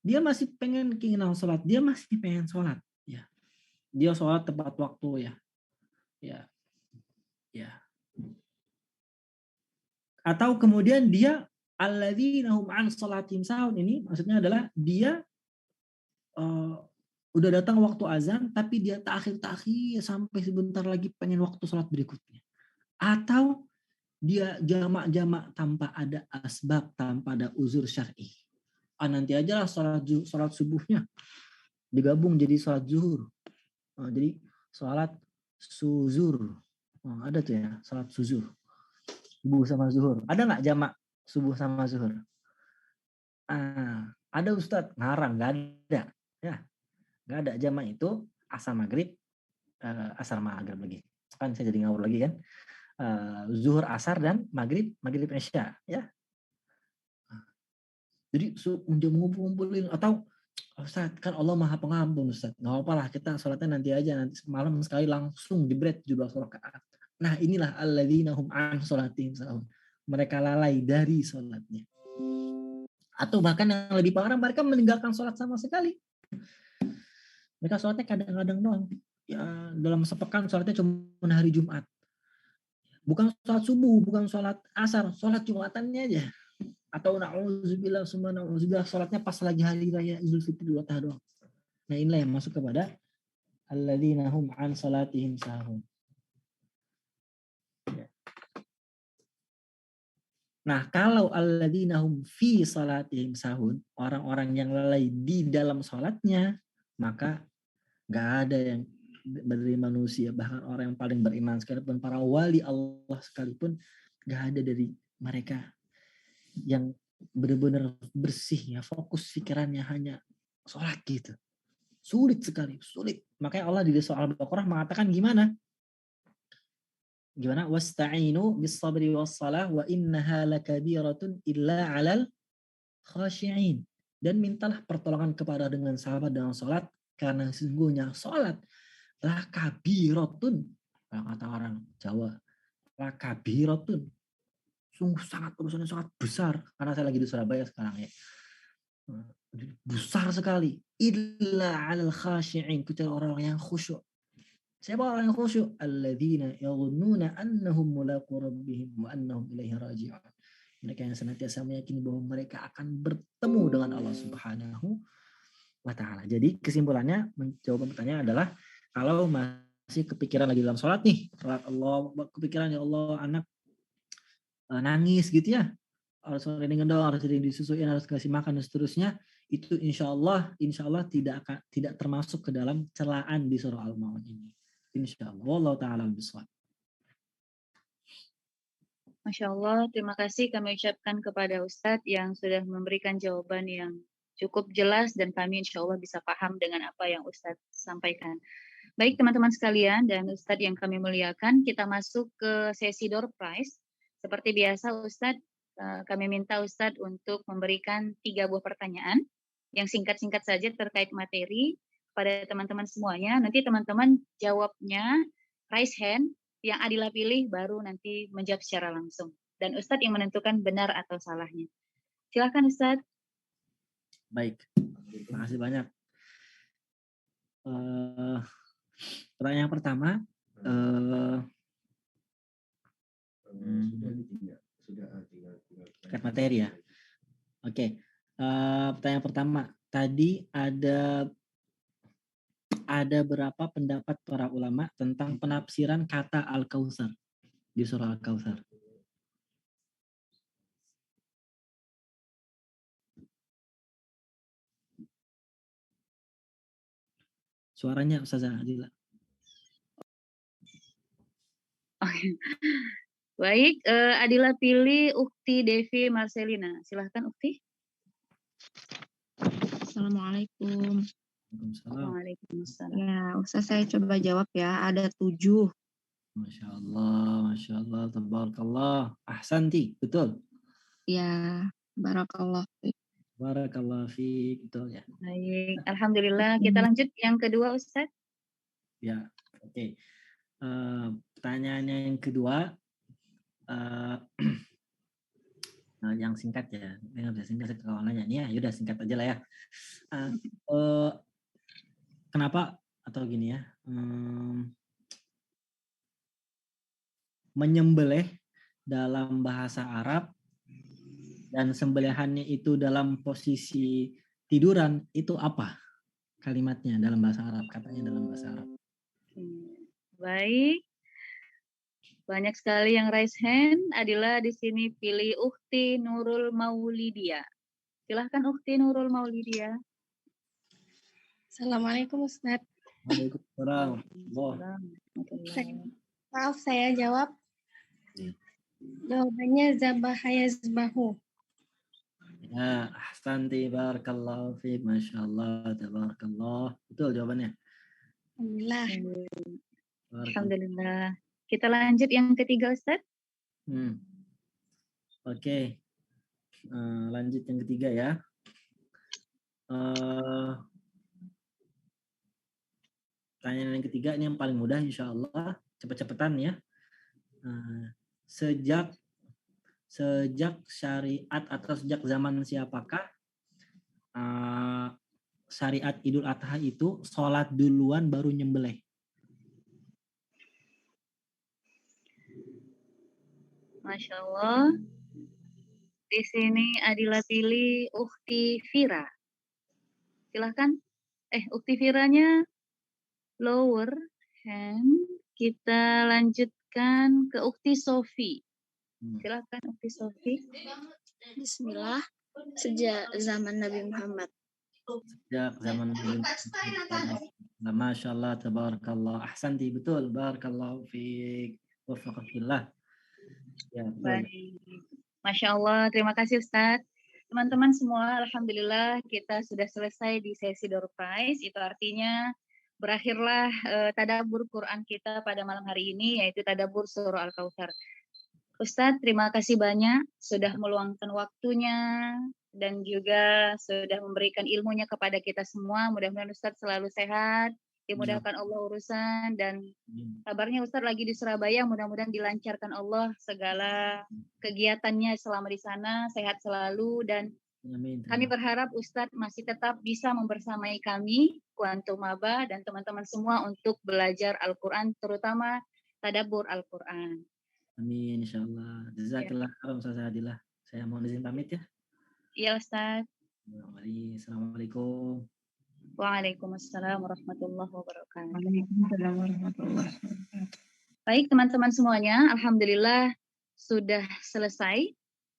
[SPEAKER 2] Dia masih pengen keinginan sholat. Dia masih pengen sholat. Ya. Dia sholat tepat waktu ya. Atau kemudian dia alladzina hum an sholatihim sahun, ini maksudnya adalah dia udah datang waktu azan tapi dia takhir sampai sebentar lagi pengen waktu sholat berikutnya. Atau dia jamak tanpa ada asbab, tanpa ada uzur syar'i. Nanti aja lah sholat subuhnya digabung jadi sholat zuhur. Jadi sholat suzur. Ada tuh ya, sholat suzur. Subuh sama zuhur. Ada nggak jamak subuh sama zuhur? Ada Ustadz, ngarang, nggak ada. Ya, nggak ada jamak itu asar maghrib lagi. Kan saya jadi ngawur lagi kan. Zuhur asar dan maghrib isya ya. Jadi ngumpulin, atau Ustaz kan Allah Maha Pengampun Ustaz, nggak apa-apa lah kita sholatnya nanti aja, nanti malam sekali langsung jebret 17 rakaat. Nah inilah alladzina hum an sholatihim sahun, mereka lalai dari sholatnya. Atau bahkan yang lebih parah, mereka meninggalkan sholat sama sekali. Mereka sholatnya kadang-kadang doang ya, dalam sepekan sholatnya cuma hari Jumat. Bukan sholat subuh, bukan sholat asar, sholat Jumatannya aja. Atau na'udzubillah sholatnya pas lagi hari raya Idul Fitri 2 tahun doang. Nah inilah yang masuk kepada alladzina hum an salatihim sahun. Nah kalau alladzina hum fi salatihim sahun, orang-orang yang lalai di dalam sholatnya, maka gak ada yang dari manusia, bahkan orang yang paling beriman sekalipun, para wali Allah sekalipun, gak ada dari mereka yang benar-benar bersih ya, fokus pikirannya hanya sholat gitu. Sulit sekali, sulit. Makanya Allah di surah Al-Baqarah mengatakan gimana? Wasta'inu bis-sabri was-salah wa innaha lakabiratun illa 'alal khashi'in. Dan mintalah pertolongan kepada dengan sahabat dalam sholat, karena sesungguhnya sholat lakabiratun, kata orang Jawa, lakabiratun, sungguh sangat urusannya sangat besar, karena saya lagi di Surabaya sekarang ya. Besar sekali. Illa 'alal khashi'in, kecuali orang yang khusyuk. Siapa orang yang khusyuk? Alladzina yadhunnuna annahum mulaqu rabbihim wa annahum ilaihi raji'un. Mereka yang senantiasa meyakini bahwa mereka akan bertemu dengan Allah Subhanahu wa ta'ala. Jadi kesimpulannya jawaban pertanyaan adalah kalau masih kepikiran lagi dalam sholat nih, sholat Allah, kepikiran ya Allah anak nangis gitu ya, harus sering gendong, harus sering disusuin, harus kasih makan dan seterusnya, itu insya Allah tidak termasuk ke dalam celaan di surah Al-Maun ini. Insya Allah. Wallahu ta'ala bishawab.
[SPEAKER 1] Masya Allah, terima kasih kami ucapkan kepada Ustadz yang sudah memberikan jawaban yang cukup jelas dan kami insya Allah bisa paham dengan apa yang Ustadz sampaikan. Baik teman-teman sekalian dan Ustadz yang kami muliakan, kita masuk ke sesi door prize. Seperti biasa Ustadz, kami minta Ustadz untuk memberikan 3 buah pertanyaan yang singkat-singkat saja terkait materi pada teman-teman semuanya. Nanti teman-teman jawabnya raise hand, yang Adila pilih baru nanti menjawab secara langsung. Dan Ustadz yang menentukan benar atau salahnya. Silakan Ustadz.
[SPEAKER 2] Baik, terima kasih banyak. Pertanyaan pertama, terkait materi ya. Oke, pertanyaan pertama, tadi ada berapa pendapat para ulama tentang penafsiran kata Al-Kautsar di surah Al-Kautsar? Suaranya Ustazah Adila.
[SPEAKER 1] Baik, Adila pilih Ukti Devi Marcelina. Silahkan Ukti.
[SPEAKER 3] Assalamualaikum.
[SPEAKER 1] Waalaikumsalam.
[SPEAKER 3] Ya, Ustaz saya coba jawab ya. Ada 7.
[SPEAKER 2] Masya Allah, tabarakallah. Ahsanti, betul.
[SPEAKER 3] Ya, barakallah.
[SPEAKER 2] Barakallah fiik, betul ya.
[SPEAKER 1] Baik, alhamdulillah. Kita lanjut yang kedua, Ustaz.
[SPEAKER 2] Ya, oke. Pertanyaannya yang kedua, yang singkat ya. Ini udah singkat kalau nanya nih ya. Yaudah singkat aja lah ya. Kenapa atau gini ya? Menyembelih dalam bahasa Arab dan sembelihannya itu dalam posisi tiduran, itu apa kalimatnya dalam bahasa Arab, katanya dalam bahasa Arab?
[SPEAKER 1] Baik, banyak sekali yang raise hand. Adila di sini pilih Ukti Nurul Maulidia. Silahkan Ukti Nurul Maulidia.
[SPEAKER 3] Assalamualaikum Ustaz.
[SPEAKER 2] Waalaikumsalam.
[SPEAKER 3] Maaf saya jawab. Jawabannya Zabahayazbahu.
[SPEAKER 2] Ya, ahsanti, barakallahu fiik, masyaallah, tabarakallah. Betul jawabannya.
[SPEAKER 3] Alhamdulillah.
[SPEAKER 1] Alhamdulillah. Kita lanjut yang ketiga, Ustaz.
[SPEAKER 2] Oke. Lanjut yang ketiga ya. Pertanyaan yang ketiga ini yang paling mudah insyaallah. Cepet-cepetan ya. Sejak syariat atau sejak zaman siapakah syariat Idul Adha itu sholat duluan baru nyembelih?
[SPEAKER 1] Masya Allah. Di sini Adila pilih Ukti Fira. Silahkan. Ukti Firanya lower hand. Kita lanjutkan ke Ukti Sofi. Silahkan Ukti Sofi.
[SPEAKER 3] Bismillah. Sejak zaman Nabi Muhammad.
[SPEAKER 2] Sejak zaman Nabi Muhammad. Masya Allah, tabarakallah. Ahsanti, betul. Barakallahu fiik. Wafaqatillah. Ya,
[SPEAKER 1] baik. Masya Allah, terima kasih Ustadz. Teman-teman semua, alhamdulillah kita sudah selesai di sesi door prize. Itu artinya berakhirlah tadabbur Quran kita pada malam hari ini, yaitu tadabbur surah Al-Kautsar. Ustadz, terima kasih banyak sudah meluangkan waktunya dan juga sudah memberikan ilmunya kepada kita semua. Mudah-mudahan Ustadz selalu sehat, dimudahkan Allah urusan, dan kabarnya Ustadz lagi di Surabaya, mudah-mudahan dilancarkan Allah segala kegiatannya selama di sana, sehat selalu, dan kami berharap Ustadz masih tetap bisa membersamai kami, Kuantum Maba, dan teman-teman semua untuk belajar Al-Quran, terutama tadabbur Al-Quran.
[SPEAKER 2] Amin, insyaallah. Jazakallah khairan Ustazah Adila. Saya mohon izin pamit ya.
[SPEAKER 1] Iya Ustaz.
[SPEAKER 2] Assalamualaikum.
[SPEAKER 1] Waalaikumsalam warahmatullahi wabarakatuh.
[SPEAKER 4] Waalaikumsalam warahmatullahi wabarakatuh.
[SPEAKER 1] Baik teman-teman semuanya, alhamdulillah sudah selesai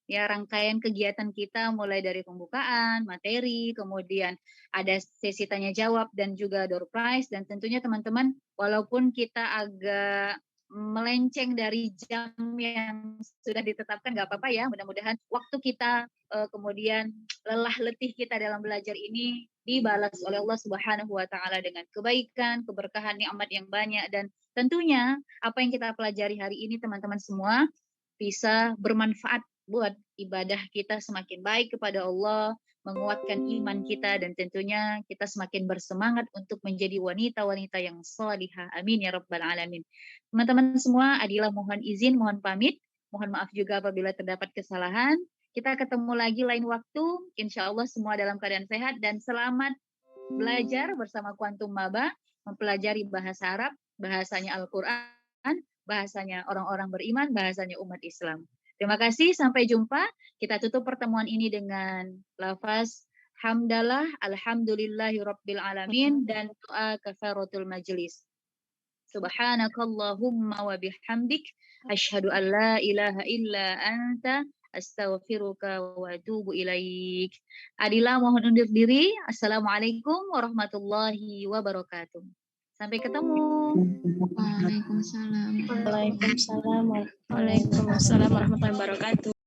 [SPEAKER 1] ya rangkaian kegiatan kita mulai dari pembukaan, materi, kemudian ada sesi tanya jawab dan juga door prize, dan tentunya teman-teman walaupun kita agak melenceng dari jam yang sudah ditetapkan nggak apa-apa ya, mudah-mudahan waktu kita kemudian lelah letih kita dalam belajar ini dibalas oleh Allah Subhanahu wa taala dengan kebaikan, keberkahan, nikmat yang banyak, dan tentunya apa yang kita pelajari hari ini teman-teman semua bisa bermanfaat buat ibadah kita semakin baik kepada Allah, menguatkan iman kita, dan tentunya kita semakin bersemangat untuk menjadi wanita-wanita yang salihah. Amin ya rabbal alamin. Teman-teman semua, Adila mohon izin, mohon pamit. Mohon maaf juga apabila terdapat kesalahan. Kita ketemu lagi lain waktu. Insya Allah semua dalam keadaan sehat, dan selamat belajar bersama Quantum Maba, mempelajari bahasa Arab, bahasanya Al-Quran, bahasanya orang-orang beriman, bahasanya umat Islam. Terima kasih, sampai jumpa. Kita tutup pertemuan ini dengan lafaz hamdalah, alhamdulillahi rabbil alamin, dan doa kafaratul majlis. Subhanakallahumma wa bihamdik, asyhadu an la ilaha illa anta, astaghfiruka wa atubu ilaik. Adila mohon undur diri. Assalamualaikum warahmatullahi wabarakatuh. Sampai ketemu.
[SPEAKER 3] Waalaikumsalam.
[SPEAKER 4] Waalaikumsalam warahmatullahi wabarakatuh.